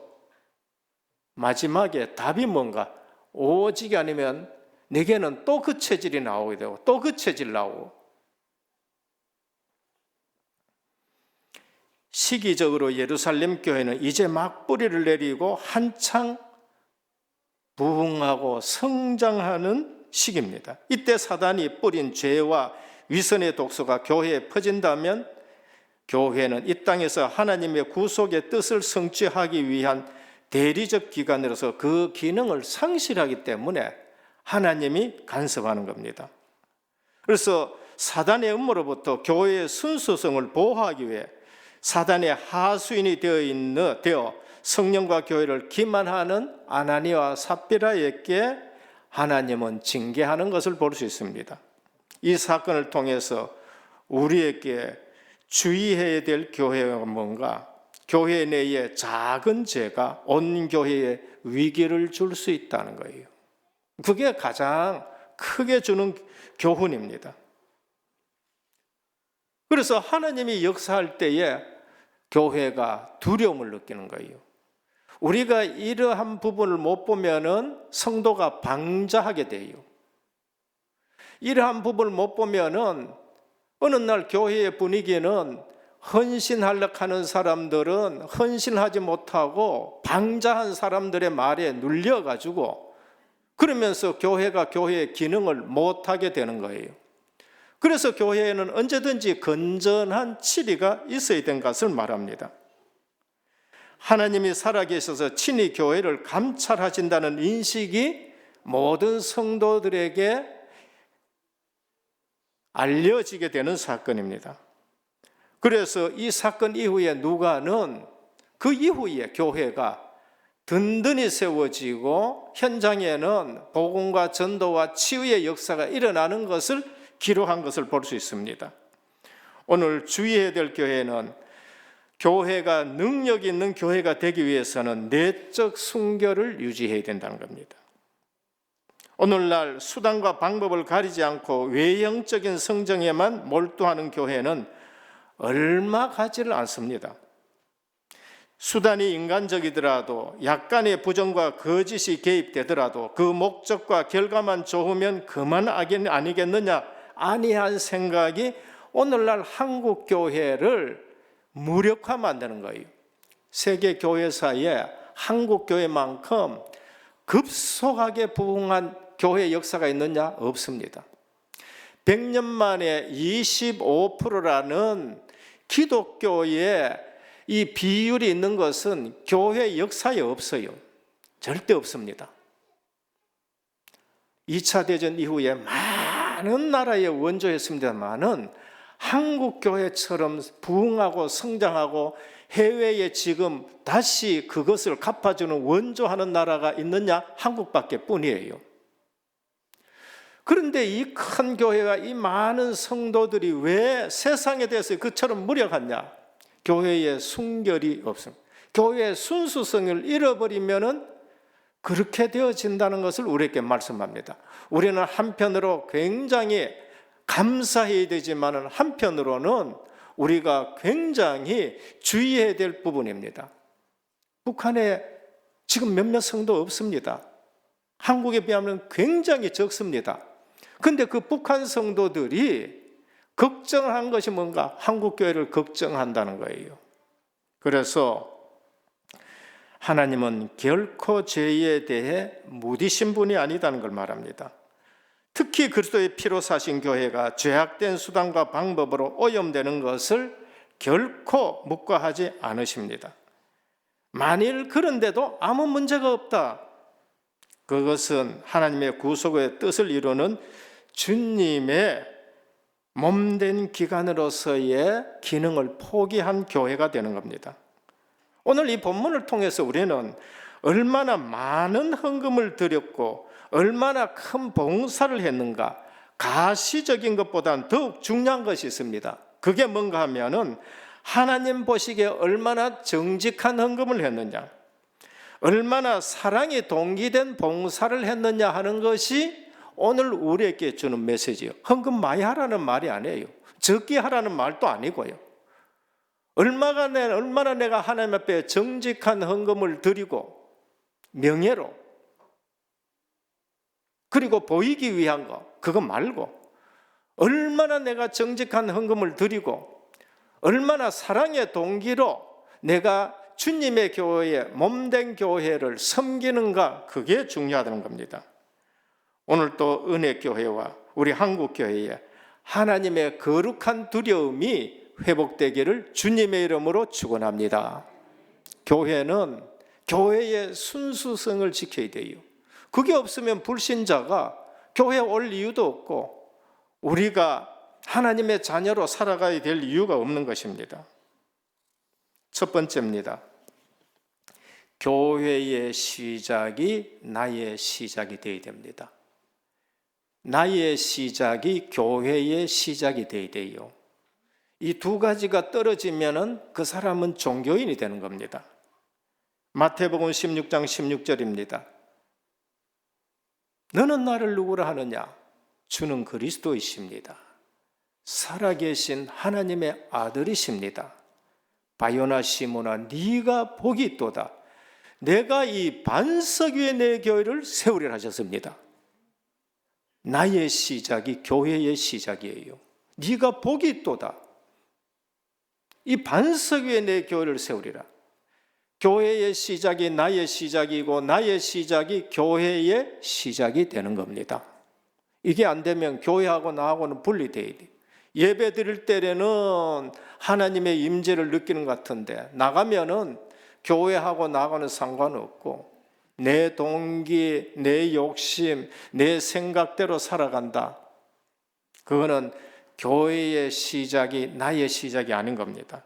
Speaker 5: 마지막에 답이 뭔가? 오직이 아니면 내게는 또 그 체질이 나오게 되고 또 그 체질 나오고, 시기적으로 예루살렘 교회는 이제 막 뿌리를 내리고 한창 부흥하고 성장하는 시기입니다. 이때 사단이 뿌린 죄와 위선의 독소가 교회에 퍼진다면 교회는 이 땅에서 하나님의 구속의 뜻을 성취하기 위한 대리적 기관으로서 그 기능을 상실하기 때문에 하나님이 간섭하는 겁니다. 그래서 사단의 음모로부터 교회의 순수성을 보호하기 위해 사단의 하수인이 되어 성령과 교회를 기만하는 아나니아와 삽비라에게 하나님은 징계하는 것을 볼 수 있습니다. 이 사건을 통해서 우리에게 주의해야 될 교회가 뭔가? 교회 내에 작은 죄가 온 교회에 위기를 줄 수 있다는 거예요. 그게 가장 크게 주는 교훈입니다. 그래서 하나님이 역사할 때에 교회가 두려움을 느끼는 거예요. 우리가 이러한 부분을 못 보면은 성도가 방자하게 돼요. 이러한 부분을 못 보면은 어느 날 교회의 분위기는 헌신하려고 하는 사람들은 헌신하지 못하고 방자한 사람들의 말에 눌려가지고 그러면서 교회가 교회의 기능을 못하게 되는 거예요. 그래서 교회에는 언제든지 건전한 치리가 있어야 된 것을 말합니다. 하나님이 살아계셔서 친히 교회를 감찰하신다는 인식이 모든 성도들에게 알려지게 되는 사건입니다. 그래서 이 사건 이후에 누가는 그 이후에 교회가 든든히 세워지고 현장에는 복음과 전도와 치유의 역사가 일어나는 것을 기록한 것을 볼 수 있습니다. 오늘 주의해야 될 교회는 교회가 능력 있는 교회가 되기 위해서는 내적 순결을 유지해야 된다는 겁니다. 오늘날 수단과 방법을 가리지 않고 외형적인 성정에만 몰두하는 교회는 얼마 가지를 않습니다. 수단이 인간적이더라도 약간의 부정과 거짓이 개입되더라도 그 목적과 결과만 좋으면 그만 아니겠느냐, 아니한 생각이 오늘날 한국 교회를 무력화 만드는 거예요. 세계 교회사에 한국 교회만큼 급속하게 부흥한 교회 역사가 있느냐? 없습니다. 100년 만에 25%라는 기독교의 이 비율이 있는 것은 교회 역사에 없어요. 절대 없습니다. 2차 대전 이후에 많은 나라에 원조했습니다만은 한국 교회처럼 부흥하고 성장하고 해외에 지금 다시 그것을 갚아주는 원조하는 나라가 있느냐? 한국밖에 뿐이에요. 그런데 이 큰 교회가 이 많은 성도들이 왜 세상에 대해서 그처럼 무력하냐? 교회에 순결이 없습니다. 교회의 순수성을 잃어버리면은 그렇게 되어진다는 것을 우리에게 말씀합니다. 우리는 한편으로 굉장히 감사해야 되지만 한편으로는 우리가 굉장히 주의해야 될 부분입니다. 북한에 지금 몇몇 성도 없습니다. 한국에 비하면 굉장히 적습니다. 그런데 그 북한 성도들이 걱정한 것이 뭔가? 한국 교회를 걱정한다는 거예요. 그래서 하나님은 결코 죄에 대해 무디신 분이 아니다는 걸 말합니다. 특히 그리스도의 피로 사신 교회가 죄악된 수단과 방법으로 오염되는 것을 결코 묵과하지 않으십니다. 만일 그런데도 아무 문제가 없다. 그것은 하나님의 구속의 뜻을 이루는 주님의 몸된 기관으로서의 기능을 포기한 교회가 되는 겁니다. 오늘 이 본문을 통해서 우리는 얼마나 많은 헌금을 드렸고 얼마나 큰 봉사를 했는가, 가시적인 것보다는 더욱 중요한 것이 있습니다. 그게 뭔가 하면은 하나님 보시기에 얼마나 정직한 헌금을 했느냐, 얼마나 사랑이 동기된 봉사를 했느냐 하는 것이 오늘 우리에게 주는 메시지예요. 헌금 많이 하라는 말이 아니에요. 적게 하라는 말도 아니고요. 얼마나 내가 하나님 앞에 정직한 헌금을 드리고 명예로, 그리고 보이기 위한 거, 그거 말고 얼마나 내가 정직한 헌금을 드리고 얼마나 사랑의 동기로 내가 주님의 교회, 몸된 교회를 섬기는가, 그게 중요하다는 겁니다. 오늘 또 은혜교회와 우리 한국교회에 하나님의 거룩한 두려움이 회복되기를 주님의 이름으로 축원합니다. 교회는 교회의 순수성을 지켜야 돼요. 그게 없으면 불신자가 교회에 올 이유도 없고 우리가 하나님의 자녀로 살아가야 될 이유가 없는 것입니다. 첫 번째입니다. 교회의 시작이 나의 시작이 되어야 됩니다. 나의 시작이 교회의 시작이 되어야 돼요. 이 두 가지가 떨어지면은 그 사람은 종교인이 되는 겁니다. 마태복음 16장 16절입니다. 너는 나를 누구라 하느냐? 주는 그리스도이십니다. 살아계신 하나님의 아들이십니다. 바요나 시몬아, 네가 복이 있도다. 내가 이 반석 위에 내 교회를 세우리라 하셨습니다. 나의 시작이 교회의 시작이에요. 네가 복이 있도다. 이 반석 위에 내 교회를 세우리라. 교회의 시작이 나의 시작이고 나의 시작이 교회의 시작이 되는 겁니다. 이게 안 되면 교회하고 나하고는 분리돼야 돼. 예배 드릴 때는 하나님의 임재를 느끼는 것 같은데 나가면은 교회하고 나하고는 상관없고 내 동기, 내 욕심, 내 생각대로 살아간다. 그거는 교회의 시작이 나의 시작이 아닌 겁니다.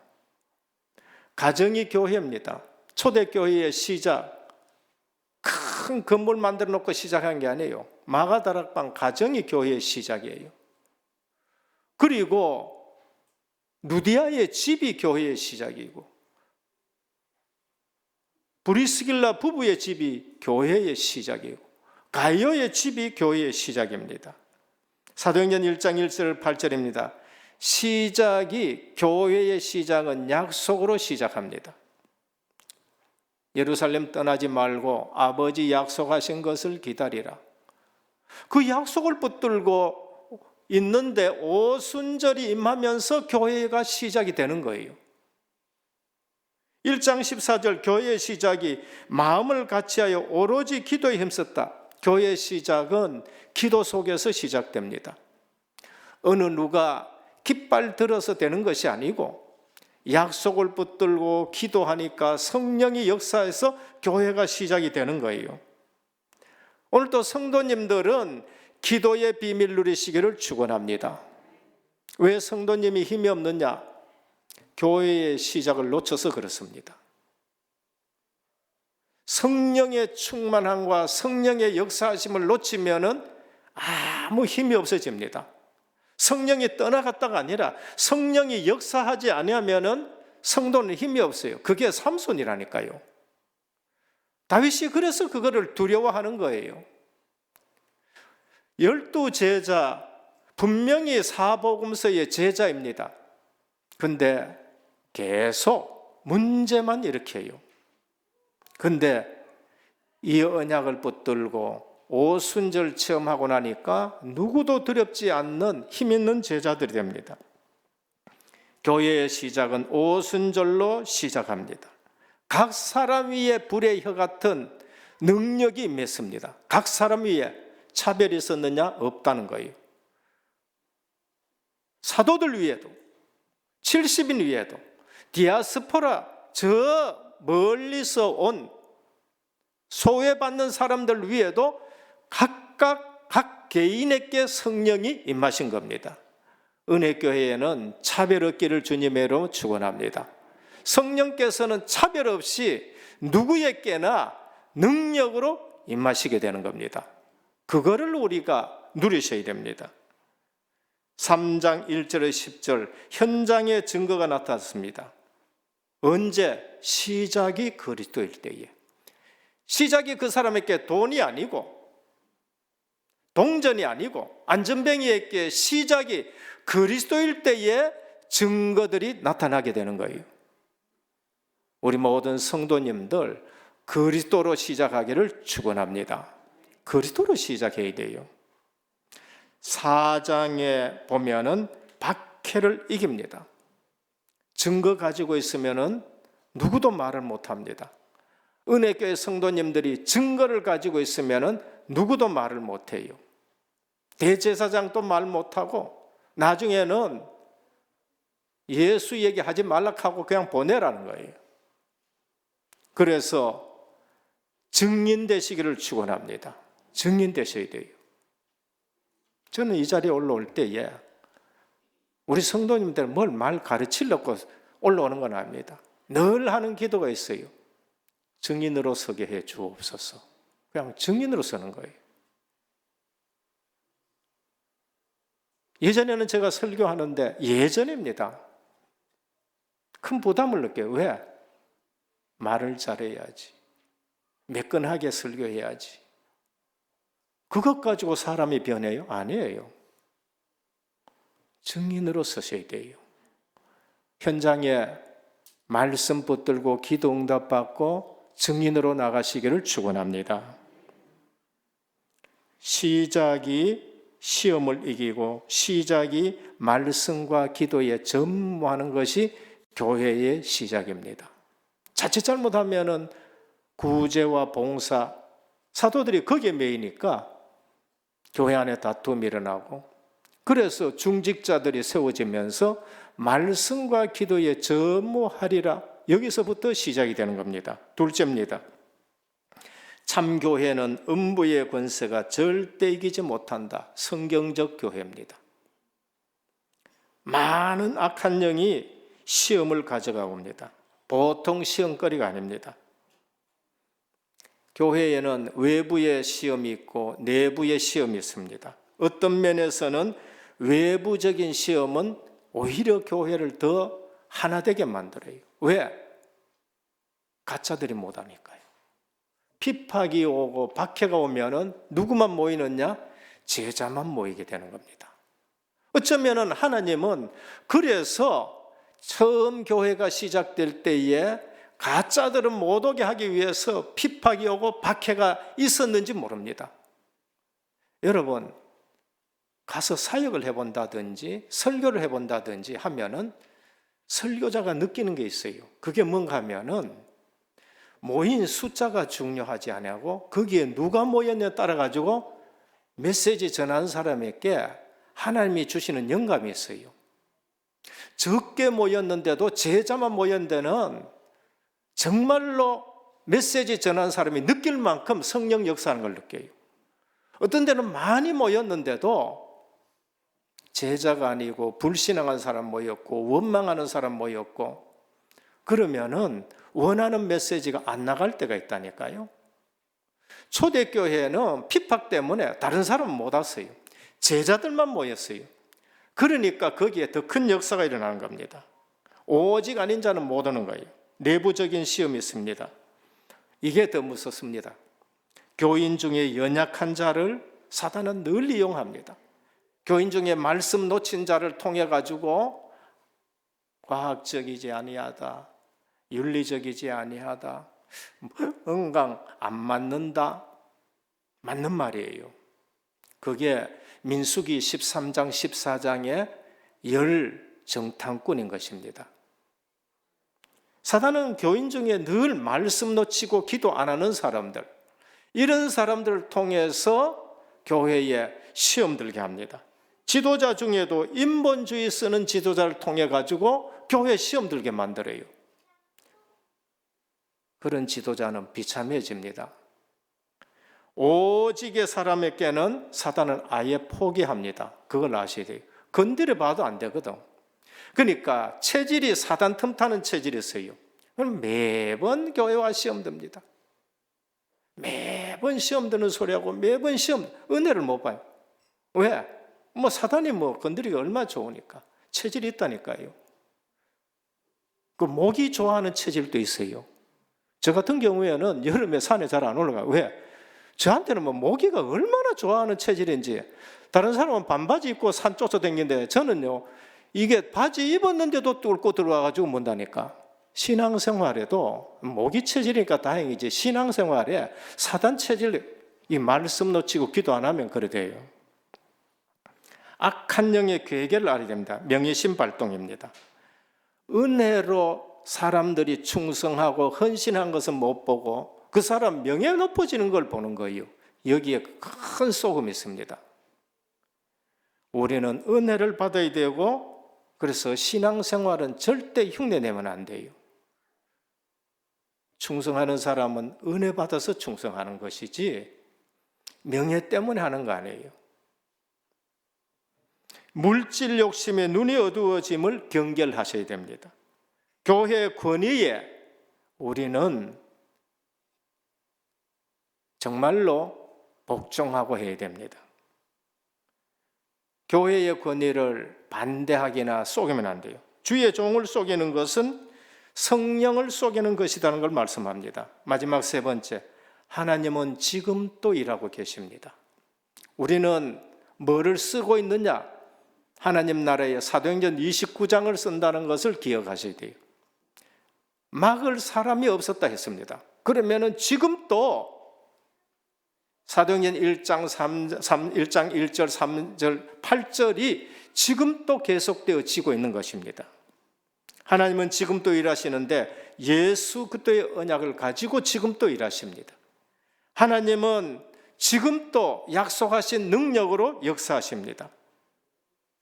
Speaker 5: 가정이 교회입니다. 초대교회의 시작, 큰 건물 만들어 놓고 시작한 게 아니에요. 마가다락방 가정이 교회의 시작이에요. 그리고 누디아의 집이 교회의 시작이고 브리스길라 부부의 집이 교회의 시작이고 가이오의 집이 교회의 시작입니다. 사도행전 1장 1절 8절입니다. 시작이, 교회의 시작은 약속으로 시작합니다. 예루살렘 떠나지 말고 아버지 약속하신 것을 기다리라. 그 약속을 붙들고 있는데 오순절이 임하면서 교회가 시작이 되는 거예요. 1장 14절 교회의 시작이 마음을 같이하여 오로지 기도에 힘썼다. 교회의 시작은 기도 속에서 시작됩니다. 어느 누가 깃발 들어서 되는 것이 아니고 약속을 붙들고 기도하니까 성령이 역사해서 교회가 시작이 되는 거예요. 오늘도 성도님들은 기도의 비밀 누리시기를 축원합니다. 왜 성도님이 힘이 없느냐? 교회의 시작을 놓쳐서 그렇습니다. 성령의 충만함과 성령의 역사하심을 놓치면은 아무 힘이 없어집니다. 성령이 떠나갔다가 아니라 성령이 역사하지 아니하면은 성도는 힘이 없어요. 그게 삼손이라니까요. 다윗이 그래서 그거를 두려워하는 거예요. 12제자, 분명히 사복음서의 제자입니다. 근데 계속 문제만 일으켜요. 근데 이 언약을 붙들고 오순절 체험하고 나니까 누구도 두렵지 않는 힘 있는 제자들이 됩니다. 교회의 시작은 오순절로 시작합니다. 각 사람 위에 불의 혀 같은 능력이 임했습니다. 각 사람 위에 차별이 있었느냐? 없다는 거예요. 사도들 위에도, 70인 위에도, 디아스포라, 저 멀리서 온 소외받는 사람들 위에도 각각 각 개인에게 성령이 임하신 겁니다. 은혜교회에는 차별 없기를 주님으로 축원합니다. 성령께서는 차별 없이 누구에게나 능력으로 임하시게 되는 겁니다. 그거를 우리가 누리셔야 됩니다. 3장 1절에 10절 현장의 증거가 나타났습니다. 언제? 시작이 그리스도일 때에. 시작이 그 사람에게 돈이 아니고 동전이 아니고 안전뱅이에게 시작이 그리스도일 때에 증거들이 나타나게 되는 거예요. 우리 모든 성도님들 그리스도로 시작하기를 축원합니다. 그리스도로 시작해야 돼요. 4장에 보면은 박해를 이깁니다. 증거 가지고 있으면은 누구도 말을 못 합니다. 은혜교회 성도님들이 증거를 가지고 있으면은 누구도 말을 못 해요. 대제사장도 말 못 하고 나중에는 예수 얘기하지 말라 하고 그냥 보내라는 거예요. 그래서 증인 되시기를 축원합니다. 증인 되셔야 돼요. 저는 이 자리에 올라올 때에 우리 성도님들 뭘 말 가르치려고 올라오는 건 아닙니다. 늘 하는 기도가 있어요. 증인으로 서게 해 주옵소서. 그냥 증인으로 서는 거예요. 예전에는 제가 설교하는데 예전입니다. 큰 부담을 느껴요. 왜? 말을 잘해야지. 매끈하게 설교해야지. 그것 가지고 사람이 변해요? 아니에요. 증인으로 서셔야 돼요. 현장에 말씀 붙들고 기도 응답받고 증인으로 나가시기를 축원합니다. 시작이 시험을 이기고 시작이 말씀과 기도에 전무하는 것이 교회의 시작입니다. 자칫 잘못하면은 구제와 봉사, 사도들이 거기에 매이니까 교회 안에 다툼이 일어나고 그래서 중직자들이 세워지면서 말씀과 기도에 전무하리라. 여기서부터 시작이 되는 겁니다. 둘째입니다. 참교회는 음부의 권세가 절대 이기지 못한다. 성경적 교회입니다. 많은 악한 영이 시험을 가져가고 옵니다. 보통 시험거리가 아닙니다. 교회에는 외부의 시험이 있고 내부의 시험이 있습니다. 어떤 면에서는 외부적인 시험은 오히려 교회를 더 하나 되게 만들어요. 왜? 가짜들이 못하니까요. 핍박이 오고 박해가 오면은 누구만 모이느냐? 제자만 모이게 되는 겁니다. 어쩌면은 하나님은 그래서 처음 교회가 시작될 때에 가짜들은 못 오게 하기 위해서 핍박이 오고 박해가 있었는지 모릅니다. 여러분, 가서 사역을 해본다든지 설교를 해본다든지 하면은 설교자가 느끼는 게 있어요. 그게 뭔가 하면은 모인 숫자가 중요하지 않고 거기에 누가 모였냐에 따라 가지고 메시지 전하는 사람에게 하나님이 주시는 영감이 있어요. 적게 모였는데도 제자만 모였는 데는 정말로 메시지 전하는 사람이 느낄 만큼 성령 역사하는 걸 느껴요. 어떤 데는 많이 모였는데도 제자가 아니고 불신앙한 사람 모였고 원망하는 사람 모였고 그러면은 원하는 메시지가 안 나갈 때가 있다니까요. 초대교회는 핍박 때문에 다른 사람은 못 왔어요. 제자들만 모였어요. 그러니까 거기에 더 큰 역사가 일어나는 겁니다. 오직 아닌 자는 못 오는 거예요. 내부적인 시험이 있습니다. 이게 더 무섭습니다. 교인 중에 연약한 자를 사단은 늘 이용합니다. 교인 중에 말씀 놓친 자를 통해 가지고 과학적이지 아니하다, 윤리적이지 아니하다, 응강 안 맞는다, 맞는 말이에요. 그게 민수기 13장 14장의 열 정탐꾼인 것입니다. 사단은 교인 중에 늘 말씀 놓치고 기도 안 하는 사람들, 이런 사람들을 통해서 교회에 시험 들게 합니다. 지도자 중에도 인본주의 쓰는 지도자를 통해 가지고 교회 시험 들게 만들어요. 그런 지도자는 비참해집니다. 오직의 사람에게는 사단은 아예 포기합니다. 그걸 아셔야 돼요. 건드려 봐도 안 되거든. 그러니까 체질이 사단 틈타는 체질이 있어요. 그럼 매번 교회와 시험 듭니다. 매번 시험 드는 소리하고 매번 시험, 은혜를 못 봐요. 왜? 사단이 건드리기 얼마나 좋으니까. 체질이 있다니까요. 그 모기 좋아하는 체질도 있어요. 저 같은 경우에는 여름에 산에 잘 안 올라가요. 왜? 저한테는 모기가 얼마나 좋아하는 체질인지. 다른 사람은 반바지 입고 산 쫓아다니는데 저는요, 이게 바지 입었는데도 뚫고 들어와가지고 문다니까. 신앙생활에도 모기 체질이니까 다행이지, 신앙생활에 사단 체질, 이 말씀 놓치고 기도 안 하면 그래 돼요. 악한 영의 괴계를 알아야 됩니다. 명예심 발동입니다. 은혜로 사람들이 충성하고 헌신한 것은 못 보고 그 사람 명예 높아지는 걸 보는 거예요. 여기에 큰 속음이 있습니다. 우리는 은혜를 받아야 되고, 그래서 신앙생활은 절대 흉내내면 안 돼요. 충성하는 사람은 은혜 받아서 충성하는 것이지 명예 때문에 하는 거 아니에요. 물질 욕심에 눈이 어두워짐을 경계하셔야 됩니다. 교회 권위에 우리는 정말로 복종하고 해야 됩니다. 교회의 권위를 반대하거나 속이면 안 돼요. 주의 종을 속이는 것은 성령을 속이는 것이라는 걸 말씀합니다. 마지막 세 번째, 하나님은 지금 또 일하고 계십니다. 우리는 뭐를 쓰고 있느냐? 하나님 나라의 사도행전 29장을 쓴다는 것을 기억하셔야 돼요. 막을 사람이 없었다 했습니다. 그러면은 지금 또 사도행전 1장 1절 3절 8절이 지금 또 계속되어지고 있는 것입니다. 하나님은 지금 또 일하시는데 예수 그리스도의 언약을 가지고 지금 또 일하십니다. 하나님은 지금 또 약속하신 능력으로 역사하십니다.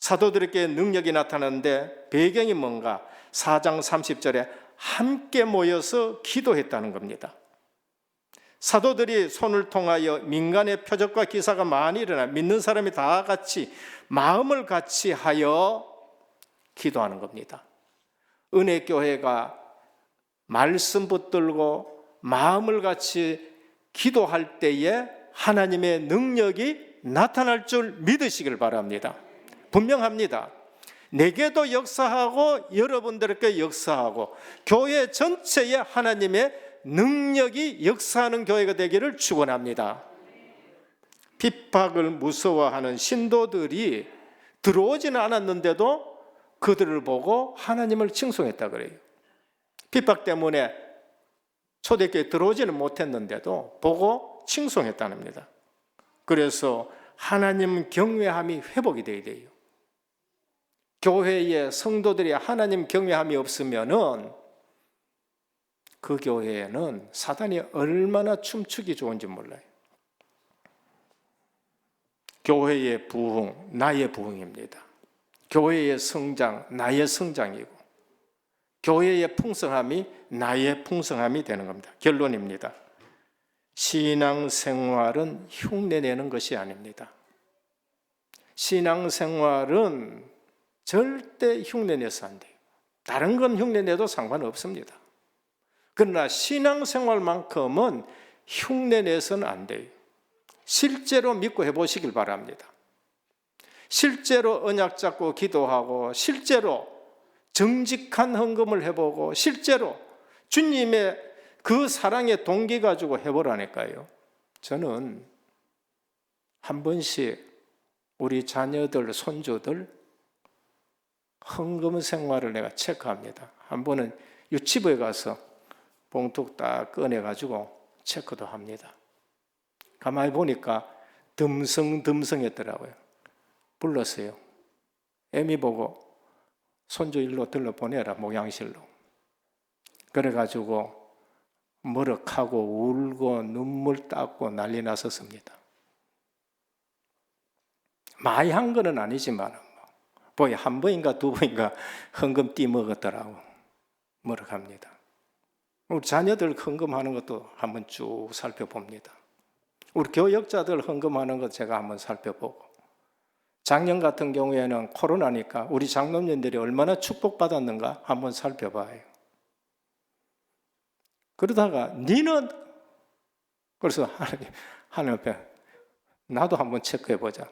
Speaker 5: 사도들에게 능력이 나타나는데 배경이 뭔가? 4장 30절에 함께 모여서 기도했다는 겁니다. 사도들이 손을 통하여 민간의 표적과 기사가 많이 일어나 믿는 사람이 다 같이 마음을 같이 하여 기도하는 겁니다. 은혜교회가 말씀 붙들고 마음을 같이 기도할 때에 하나님의 능력이 나타날 줄 믿으시길 바랍니다. 분명합니다. 내게도 역사하고 여러분들에게 역사하고 교회 전체에 하나님의 능력이 역사하는 교회가 되기를 축원합니다. 핍박을 무서워하는 신도들이 들어오지는 않았는데도 그들을 보고 하나님을 칭송했다 그래요. 핍박 때문에 초대교회에 들어오지는 못했는데도 보고 칭송했다는 겁니다. 그래서 하나님 경외함이 회복이 돼야 돼요. 교회에 성도들이 하나님 경외함이 없으면은 그 교회에는 사단이 얼마나 춤추기 좋은지 몰라요. 교회의 부흥, 나의 부흥입니다. 교회의 성장, 나의 성장이고 교회의 풍성함이 나의 풍성함이 되는 겁니다. 결론입니다. 신앙생활은 흉내내는 것이 아닙니다. 신앙생활은 절대 흉내내서 안 돼요. 다른 건 흉내내도 상관없습니다. 그러나 신앙생활만큼은 흉내내서는 안 돼요. 실제로 믿고 해보시길 바랍니다. 실제로 언약 잡고 기도하고 실제로 정직한 헌금을 해보고 실제로 주님의 그 사랑의 동기 가지고 해보라니까요. 저는 한 번씩 우리 자녀들, 손주들 헌금 생활을 내가 체크합니다. 한 번은 유치부에 가서 봉투 딱 꺼내가지고 체크도 합니다. 가만히 보니까 듬성듬성했더라고요. 불렀어요. 애미 보고 손주 일로 들러보내라, 목양실로. 그래가지고 머럭하고 울고 눈물 닦고 난리 났었습니다. 많이 한 거는 아니지만 보이 한 번인가 두 번인가 헌금 띠먹었더라고. 머럭합니다. 우리 자녀들 헌금하는 것도 한번 쭉 살펴봅니다. 우리 교역자들 헌금하는 것 제가 한번 살펴보고, 작년 같은 경우에는 코로나니까 우리 장로님들이 얼마나 축복받았는가 한번 살펴봐요. 그러다가 니는, 그래서 하나님 앞에 나도 한번 체크해보자.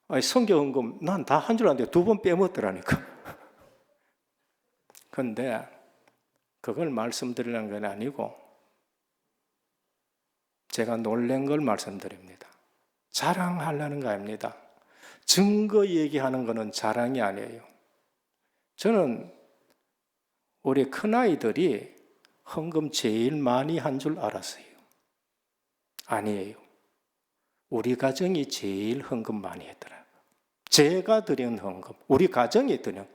Speaker 5: 아니, 선교 헌금 난 다 한 줄 알았는데 2번 빼먹더라니까. 그런데 그걸 말씀드리는 건 아니고 제가 놀란 걸 말씀드립니다. 자랑하려는 거 아닙니다. 증거 얘기하는 거는 자랑이 아니에요. 저는 우리 큰아이들이 헌금 제일 많이 한 줄 알았어요. 아니에요. 우리 가정이 제일 헌금 많이 했더라고요. 제가 드린 헌금, 우리 가정이 드린.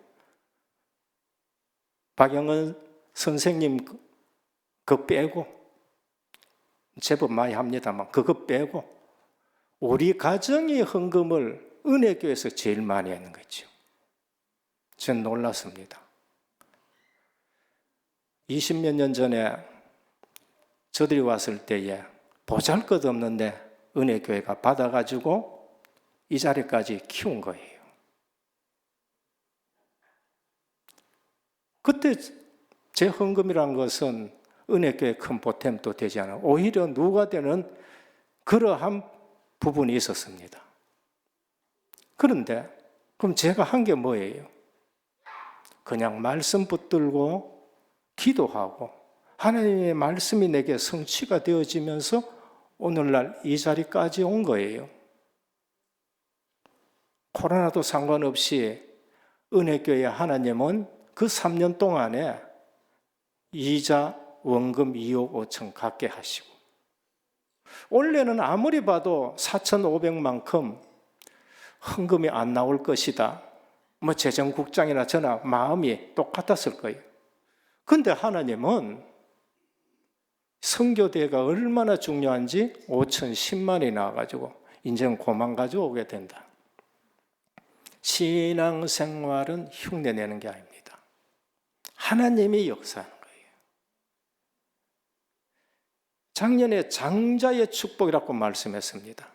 Speaker 5: 박영은 선생님 그거 빼고, 제법 많이 합니다만 그거 빼고 우리 가정이 헌금을 은혜교회에서 제일 많이 하는 거죠. 전 놀랐습니다. 20몇 년 전에 저들이 왔을 때에 보잘것없는데 은혜교회가 받아가지고 이 자리까지 키운 거예요. 그때 제 헌금이란 것은 은혜교회 큰 보탬도 되지 않아 오히려 누가 되는 그러한 부분이 있었습니다. 그런데 그럼 제가 한 게 뭐예요? 그냥 말씀 붙들고 기도하고 하나님의 말씀이 내게 성취가 되어지면서 오늘날 이 자리까지 온 거예요. 코로나도 상관없이 은혜교회 하나님은 그 3년 동안에 이자, 원금 2억 5천 갖게 하시고, 원래는 아무리 봐도 4,500만큼 헌금이 안 나올 것이다. 뭐 재정국장이나 저나 마음이 똑같았을 거예요. 그런데 하나님은 선교대가 얼마나 중요한지 5,010만이 나와가지고 인생 고만 가져오게 된다. 신앙생활은 흉내내는 게 아닙니다. 하나님이 역사하는 거예요. 작년에 장자의 축복이라고 말씀했습니다.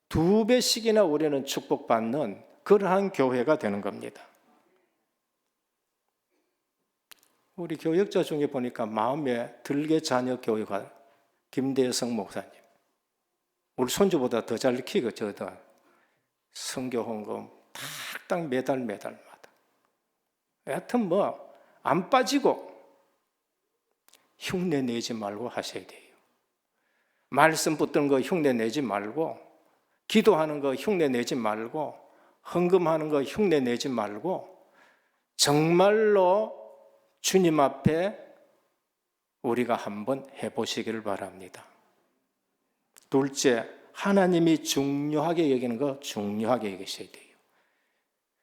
Speaker 5: 2배씩이나 우리는 축복받는 그러한 교회가 되는 겁니다. 우리 교역자 중에 보니까 마음에 들게 자녀 교육할 김대성 목사님, 우리 손주보다 더 잘 키고 저도 선교 헌금 탁탁 매달마다 여하튼 뭐 안 빠지고 흉내 내지 말고 하셔야 돼요. 말씀 붙드는 거 흉내 내지 말고, 기도하는 거 흉내 내지 말고, 헌금하는 거 흉내 내지 말고, 정말로 주님 앞에 우리가 한번 해보시기를 바랍니다. 둘째, 하나님이 중요하게 여기는 거 중요하게 여기셔야 돼요.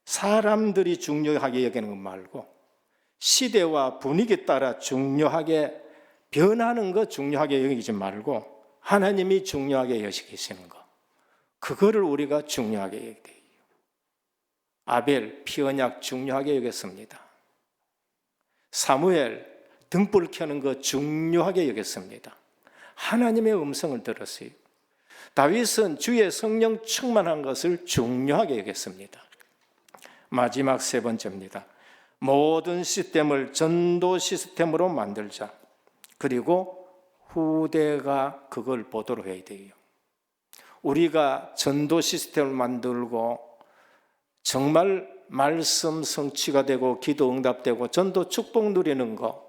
Speaker 5: 사람들이 중요하게 여기는 거 말고 시대와 분위기에 따라 중요하게 변하는 거 중요하게 여기지 말고 하나님이 중요하게 여기시는 거, 그거를 우리가 중요하게 여겨야 돼요. 아벨 피 언약 중요하게 여겼습니다. 사무엘 등불 켜는 거 중요하게 여겼습니다. 하나님의 음성을 들었어요. 다윗은 주의 성령 충만한 것을 중요하게 여겼습니다. 마지막 3번째입니다. 모든 시스템을 전도 시스템으로 만들자. 그리고 후대가 그걸 보도록 해야 돼요. 우리가 전도 시스템을 만들고 정말 말씀 성취가 되고 기도 응답되고 전도 축복 누리는 거,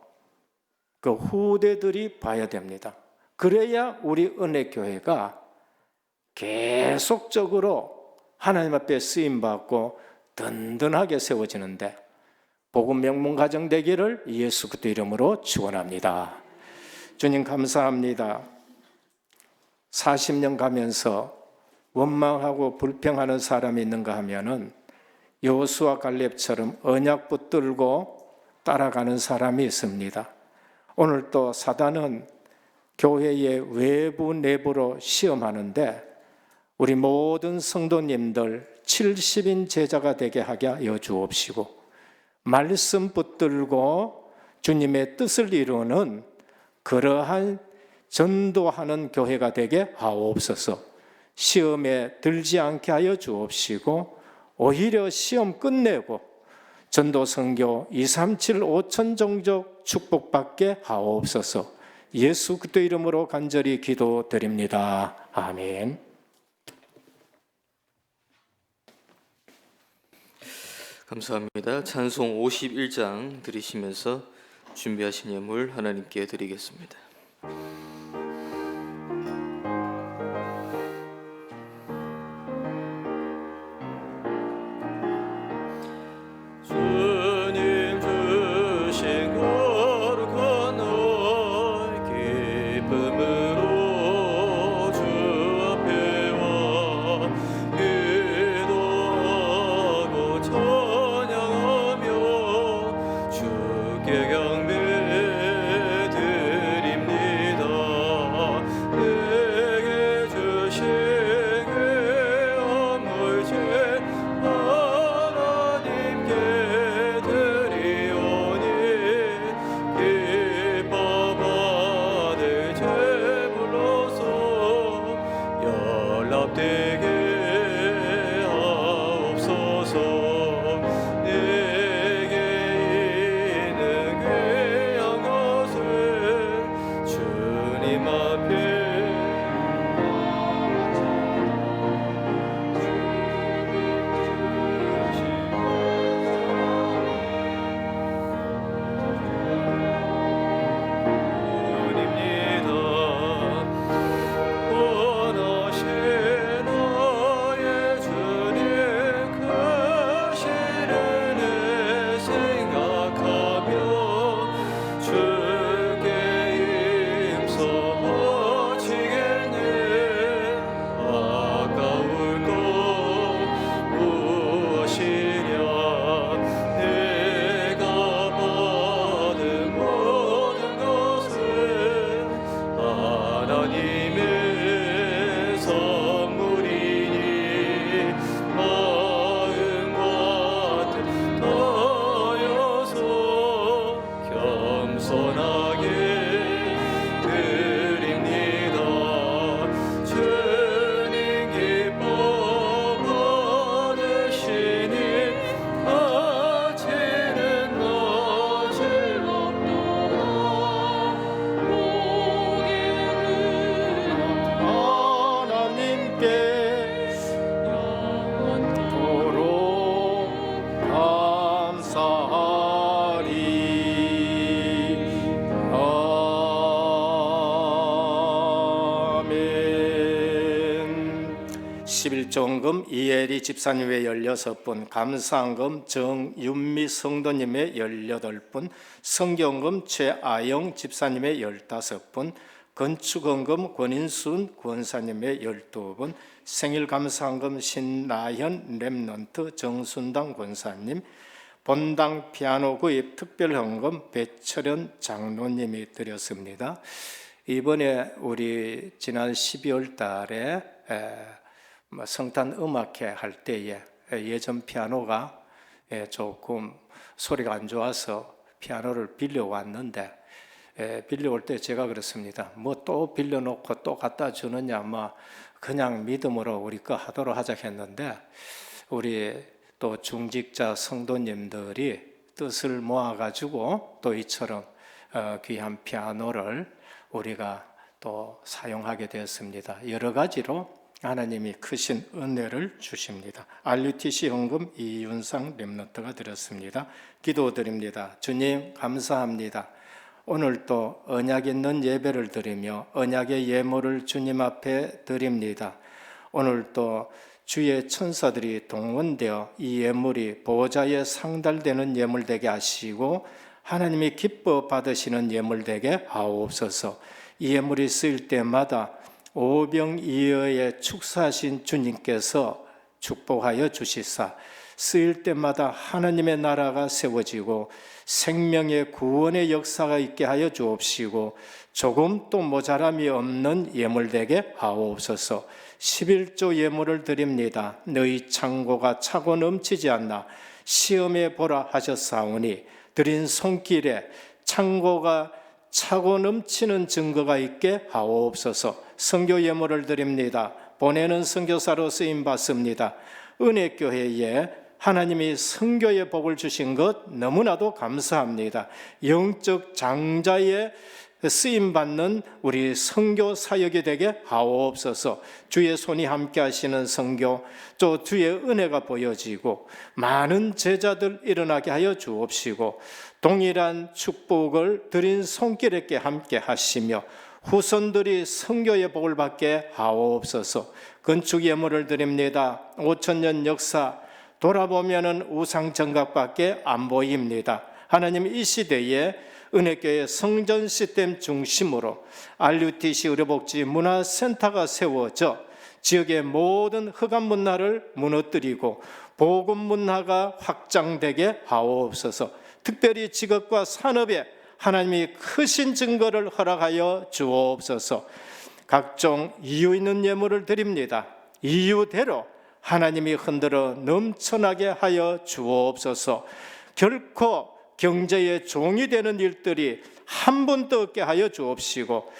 Speaker 5: 그 후대들이 봐야 됩니다. 그래야 우리 은혜교회가 계속적으로 하나님 앞에 쓰임받고 든든하게 세워지는데 복음 명문 가정 되기를 예수 그리스도 이름으로 축원합니다. 주님 감사합니다. 40년 가면서 원망하고 불평하는 사람이 있는가 하면은 여호수아 갈렙처럼 언약 붙들고 따라가는 사람이 있습니다. 오늘 또 사단은 교회의 외부 내부로 시험하는데 우리 모든 성도님들 70인 제자가 되게 하게 하여 주옵시고 말씀 붙들고 주님의 뜻을 이루는 그러한 전도하는 교회가 되게 하옵소서. 시험에 들지 않게 하여 주옵시고 오히려 시험 끝내고 전도 선교 237 5천 종족 축복받게 하옵소서. 예수 그리스도 이름으로 간절히 기도드립니다. 아멘.
Speaker 2: 감사합니다. 찬송 51장 드리시면서 준비하신 예물 하나님께 드리겠습니다.
Speaker 6: 주님 주신 거룩한 기쁨으로 주 앞에 와 기도하고 찬양하며 주께 경배드립니다. 내게 주신 괴함을 죄 하나님께 드리오니 기뻐 받을 제물로서 연락되게 하옵소서. 내게 있는 귀한 것을 주님 앞에 드립니다. 원하신 나의 주님 크신 은혜 생각하며 주께 임서 바치겠네. 아까울 것 무엇이냐. 내가 받은 모든 것은 하나님의 선물이니 마음과 뜻 다여서 겸손하게 드립니다. 주님 기뻐 받으시니 가치는 나 즐겁도다.
Speaker 5: 하나님께 영원토록 감사하리. 아멘. 11조원금 이혜리 집사님의 16분, 감사헌금 정윤미 성도님의 18분, 성경금 최아영 집사님의 15분, 건축헌금 권인순 권사님의 12분, 생일감사헌금 신나현 렘넌트 정순당 권사님, 본당 피아노 구입 특별헌금 배철현 장로님이 드렸습니다. 이번에 우리 지난 12월 달에 성탄 음악회 할 때에 예전 피아노가 조금 소리가 안 좋아서 피아노를 빌려왔는데 빌려올 때 제가 그렇습니다. 뭐 또 빌려놓고 또 갖다 주느냐, 뭐 그냥 믿음으로 우리 거 하도록 하자 했는데 우리 또 중직자 성도님들이 뜻을 모아가지고 또 이처럼 귀한 피아노를 우리가 또 사용하게 되었습니다. 여러 가지로 하나님이 크신 은혜를 주십니다. RUTC 헌금 이윤상 렘넌트가 드렸습니다. 기도드립니다. 주님 감사합니다. 오늘 또 언약 있는 예배를 드리며 언약의 예물을 주님 앞에 드립니다. 오늘 또 주의 천사들이 동원되어 이 예물이 보좌에 상달되는 예물 되게 하시고 하나님이 기뻐 받으시는 예물 되게 하옵소서. 이 예물이 쓰일 때마다 오병이어의 축사하신 주님께서 축복하여 주시사 쓰일 때마다 하나님의 나라가 세워지고 생명의 구원의 역사가 있게 하여 주옵시고 조금 또 모자람이 없는 예물 되게 하옵소서. 11조 예물을 드립니다. 너희 창고가 차고 넘치지 않나 시험해 보라 하셨사오니 드린 손길에 창고가 차고 넘치는 증거가 있게 하옵소서. 선교 예물을 드립니다. 보내는 선교사로 쓰임 받습니다. 은혜교회에 하나님이 선교의 복을 주신 것 너무나도 감사합니다. 영적 장자의 쓰임받는 우리 선교 사역이 되게 하옵소서. 주의 손이 함께 하시는 선교, 또 주의 은혜가 보여지고 많은 제자들 일어나게 하여 주옵시고 동일한 축복을 드린 손길에게 함께 하시며 후손들이 선교의 복을 받게 하옵소서. 건축 예물을 드립니다. 5,000년 역사 돌아보면은 우상 정각밖에 안 보입니다. 하나님 이 시대에 은혜교회 성전 시스템 중심으로 RUTC 의료복지 문화센터가 세워져 지역의 모든 흑암 문화를 무너뜨리고 복음 문화가 확장되게 하옵소서. 특별히 직업과 산업에 하나님이 크신 증거를 허락하여 주옵소서. 각종 이유 있는 예물을 드립니다. 이유대로 하나님이 흔들어 넘쳐나게 하여 주옵소서. 결코 경제의 종이 되는 일들이 한 번도 없게 하여 주옵시고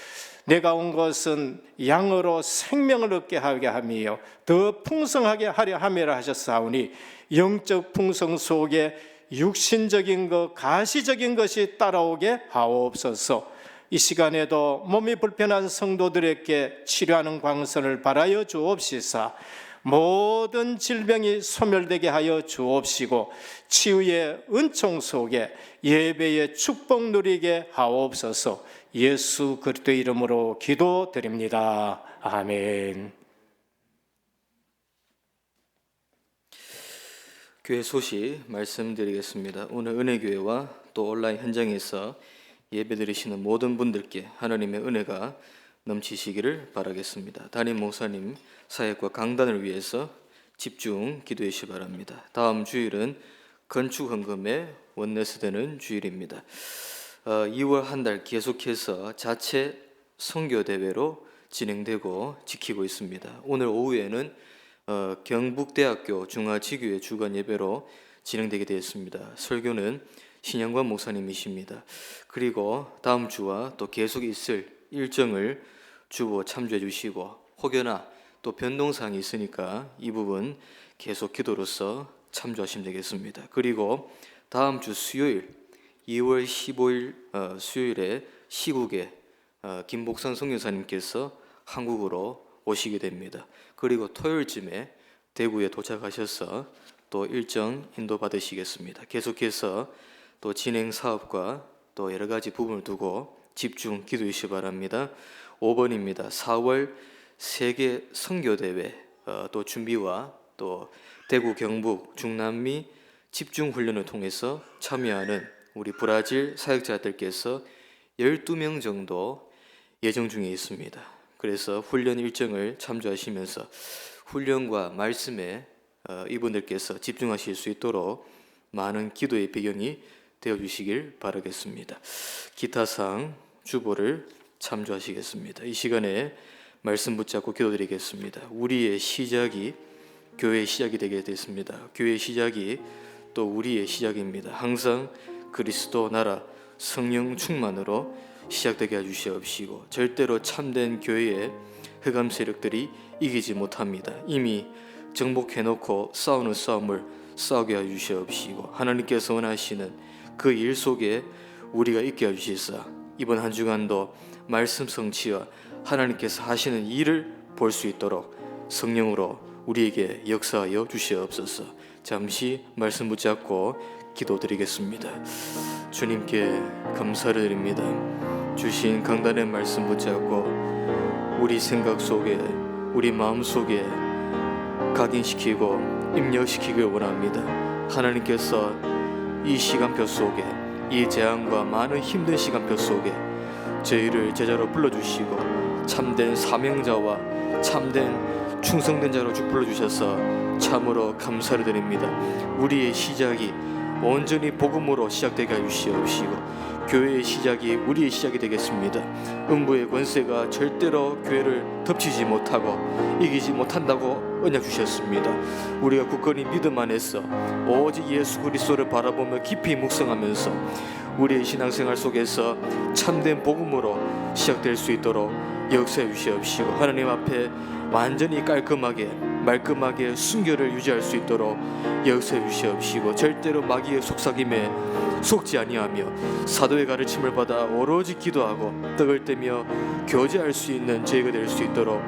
Speaker 5: 내가 온 것은 양으로 생명을 얻게 하게 하며 더 풍성하게 하려 함이라 하셨사오니 영적 풍성 속에 육신적인 것, 가시적인 것이 따라오게 하옵소서. 이 시간에도 몸이 불편한 성도들에게 치료하는 광선을 바라여 주옵시사 모든 질병이 소멸되게 하여 주옵시고 치유의 은총 속에 예배의 축복 누리게 하옵소서. 예수 그리스도의 이름으로 기도드립니다. 아멘.
Speaker 2: 교회 소식 말씀드리겠습니다. 오늘 은혜교회와 또 온라인 현장에서 예배드리시는 모든 분들께 하나님의 은혜가 넘치시기를 바라겠습니다. 담임 목사님 사역과 강단을 위해서 집중 기도해 주시기 바랍니다. 다음 주일은 건축 헌금의 원내스되는 주일입니다. 2월 한 달 계속해서 자체 선교 대회로 진행되고 지키고 있습니다. 오늘 오후에는 경북대학교 중화지교회 주간 예배로 진행되게 되었습니다. 설교는 신영관 목사님이십니다. 그리고 다음 주와 또 계속 있을 일정을 주보 참조해 주시고 혹여나 또 변동사항이 있으니까 이 부분 계속 기도로서 참조하시면 되겠습니다. 그리고 다음 주 수요일 2월 15일 수요일에 시국에 김복선 선교사님께서 한국으로 오시게 됩니다. 그리고 토요일쯤에 대구에 도착하셔서 또 일정 인도 받으시겠습니다. 계속해서 또 진행 사업과 또 여러 가지 부분을 두고 집중 기도해 주시기 바랍니다. 5번입니다. 4월 세계 선교대회 또 준비와 또 대구, 경북, 중남미 집중훈련을 통해서 참여하는 우리 브라질 사역자들께서 12명 정도 예정 중에 있습니다. 그래서 훈련 일정을 참조하시면서 훈련과 말씀에 이분들께서 집중하실 수 있도록 많은 기도의 배경이 되어주시길 바라겠습니다. 기타상 주보를 참조하시겠습니다. 이 시간에 말씀 붙잡고 기도드리겠습니다. 우리의 시작이 교회의 시작이 되게 됐습니다. 교회의 시작이 또 우리의 시작입니다. 항상 그리스도 나라 성령 충만으로 시작되게 해주시옵시고 절대로 참된 교회의 흑암 세력들이 이기지 못합니다. 이미 정복해놓고 싸우는 싸움을 싸우게 해주시옵시고 하나님께서 원하시는 그 일 속에 우리가 있게 해주시사 이번 한 주간도 말씀 성취와 하나님께서 하시는 일을 볼 수 있도록 성령으로 우리에게 역사하여 주시옵소서. 잠시 말씀 붙잡고 기도드리겠습니다. 주님께 감사를 드립니다. 주신 강단의 말씀 붙잡고 우리 생각 속에, 우리 마음 속에 각인시키고 입력시키길 원합니다. 하나님께서 이 시간표 속에, 이 재앙과 많은 힘든 시간표 속에 저희를 제자로 불러주시고 참된 사명자와 참된 충성된 자로 불러주셔서 참으로 감사를 드립니다. 우리의 시작이 온전히 복음으로 시작되게 해주시옵시고 교회의 시작이 우리의 시작이 되겠습니다. 음부의 권세가 절대로 교회를 덮치지 못하고 이기지 못한다고 언약 주셨습니다. 우리가 굳건히 믿음 안에서 오직 예수 그리스도를 바라보며 깊이 묵상하면서 우리의 신앙생활 속에서 참된 복음으로 시작될 수 있도록 역사해 주시옵시고 하나님 앞에 완전히 깔끔하게 말끔하게 순결을 유지할 수 있도록 역사해 주시옵시고 절대로 마귀의 속삭임에 속지 아니하며 사도의 가르침을 받아 오로지 기도하고 떡을 떼며 교제할 수 있는 저희가 될 수 있도록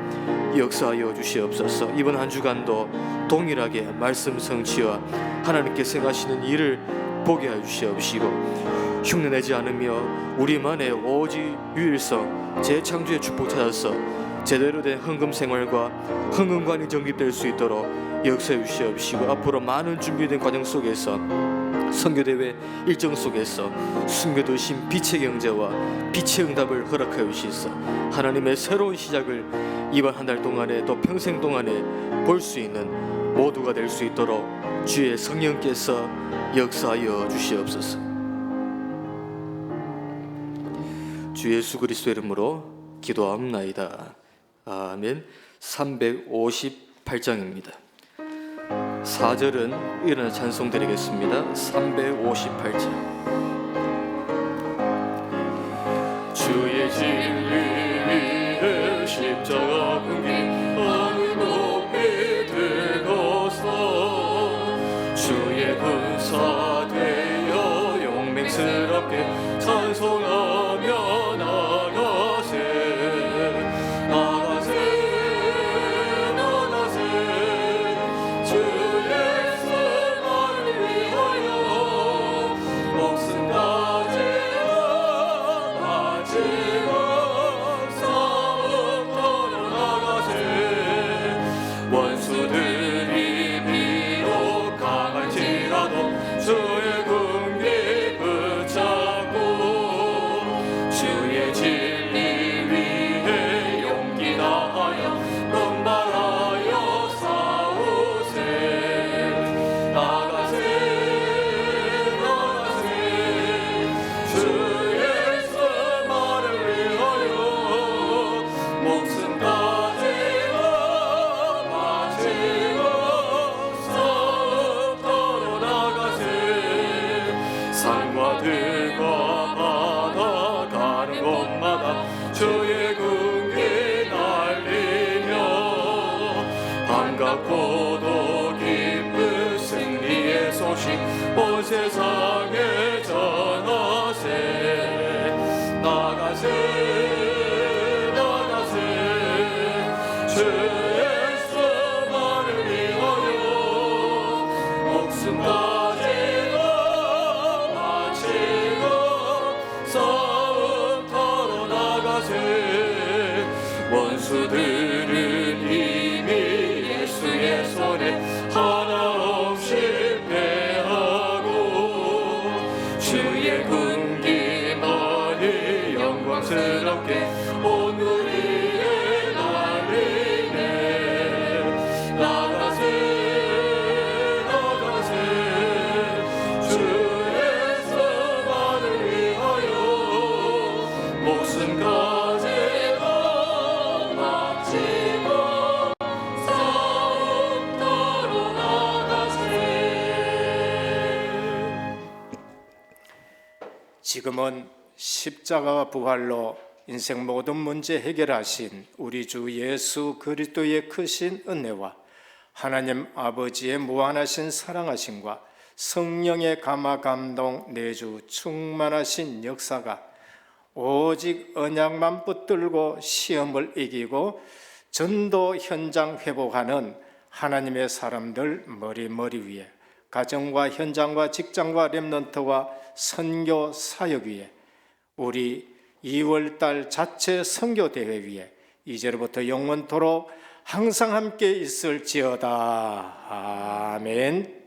Speaker 2: 역사하여 주시옵소서. 이번 한 주간도 동일하게 말씀 성취와 하나님께 생하시는 일을 보게 해 주시옵시고 흉내내지 않으며 우리만의 오직 유일성 재창조의 축복 찾아서 제대로 된 헌금 생활과 헌금관이 정립될 수 있도록 역사해 주시옵시고 앞으로 많은 준비된 과정 속에서 선교대회 일정 속에서 숨겨두신 빛의 경제와 빛의 응답을 허락하여 주시소. 하나님의 새로운 시작을 이번 한 달 동안에 또 평생 동안에 볼 수 있는 모두가 될 수 있도록 주의 성령께서 역사하여 주시옵소서. 주 예수 그리스도 이름으로 기도합나이다. 아멘. 358장입니다. 4절은 일어나 찬송 드리겠습니다. 358장.
Speaker 6: 주의 진리 위에 십자가 금기 하늘 높이 들고서 주의 군사 되어 용맹스럽게 찬송하며 나가세 나가세 나가세 주 예수 나를 위하여 목숨 가지고 바치고 싸움터로 나가세 원수들이 비록 강할지라도 주의 군기 붙잡고 주의 진리 위해 용기 다하여 분발하여 싸우세 나가세 나가세 주 예수 말을 위하여 목숨 가지고 바치고 싸움터로 나가세 산과 들과 바다 가는 곳마다 주의 군기 날리며 반갑고도 기쁜 승리의 소식 온 세상에 전하세 나가세 나가세 주 예수 말을 위하여 목숨 가지고 바치고 싸움터로 나가세 원수들은 이미 예수의 손에 하나 없이 패하고 주의 군기만이 영광스럽게 온 우리에 날리네 나가세 나가세 주 예수 말을 위하여 목숨 가지고 바치고 싸움터로 나가세.
Speaker 5: 지금은 십자가와 부활로 인생 모든 문제 해결하신 우리 주 예수 그리스도의 크신 은혜와 하나님 아버지의 무한하신 사랑하심과 성령의 감화 감동 내주 충만하신 역사가 오직 언약만 붙들고 시험을 이기고 전도 현장 회복하는 하나님의 사람들 머리 위에, 가정과 현장과 직장과 렘넌트와 선교 사역 위에, 우리 2월달 자체 선교 대회 위에 이제로부터 영원토록 항상 함께 있을지어다. 아멘.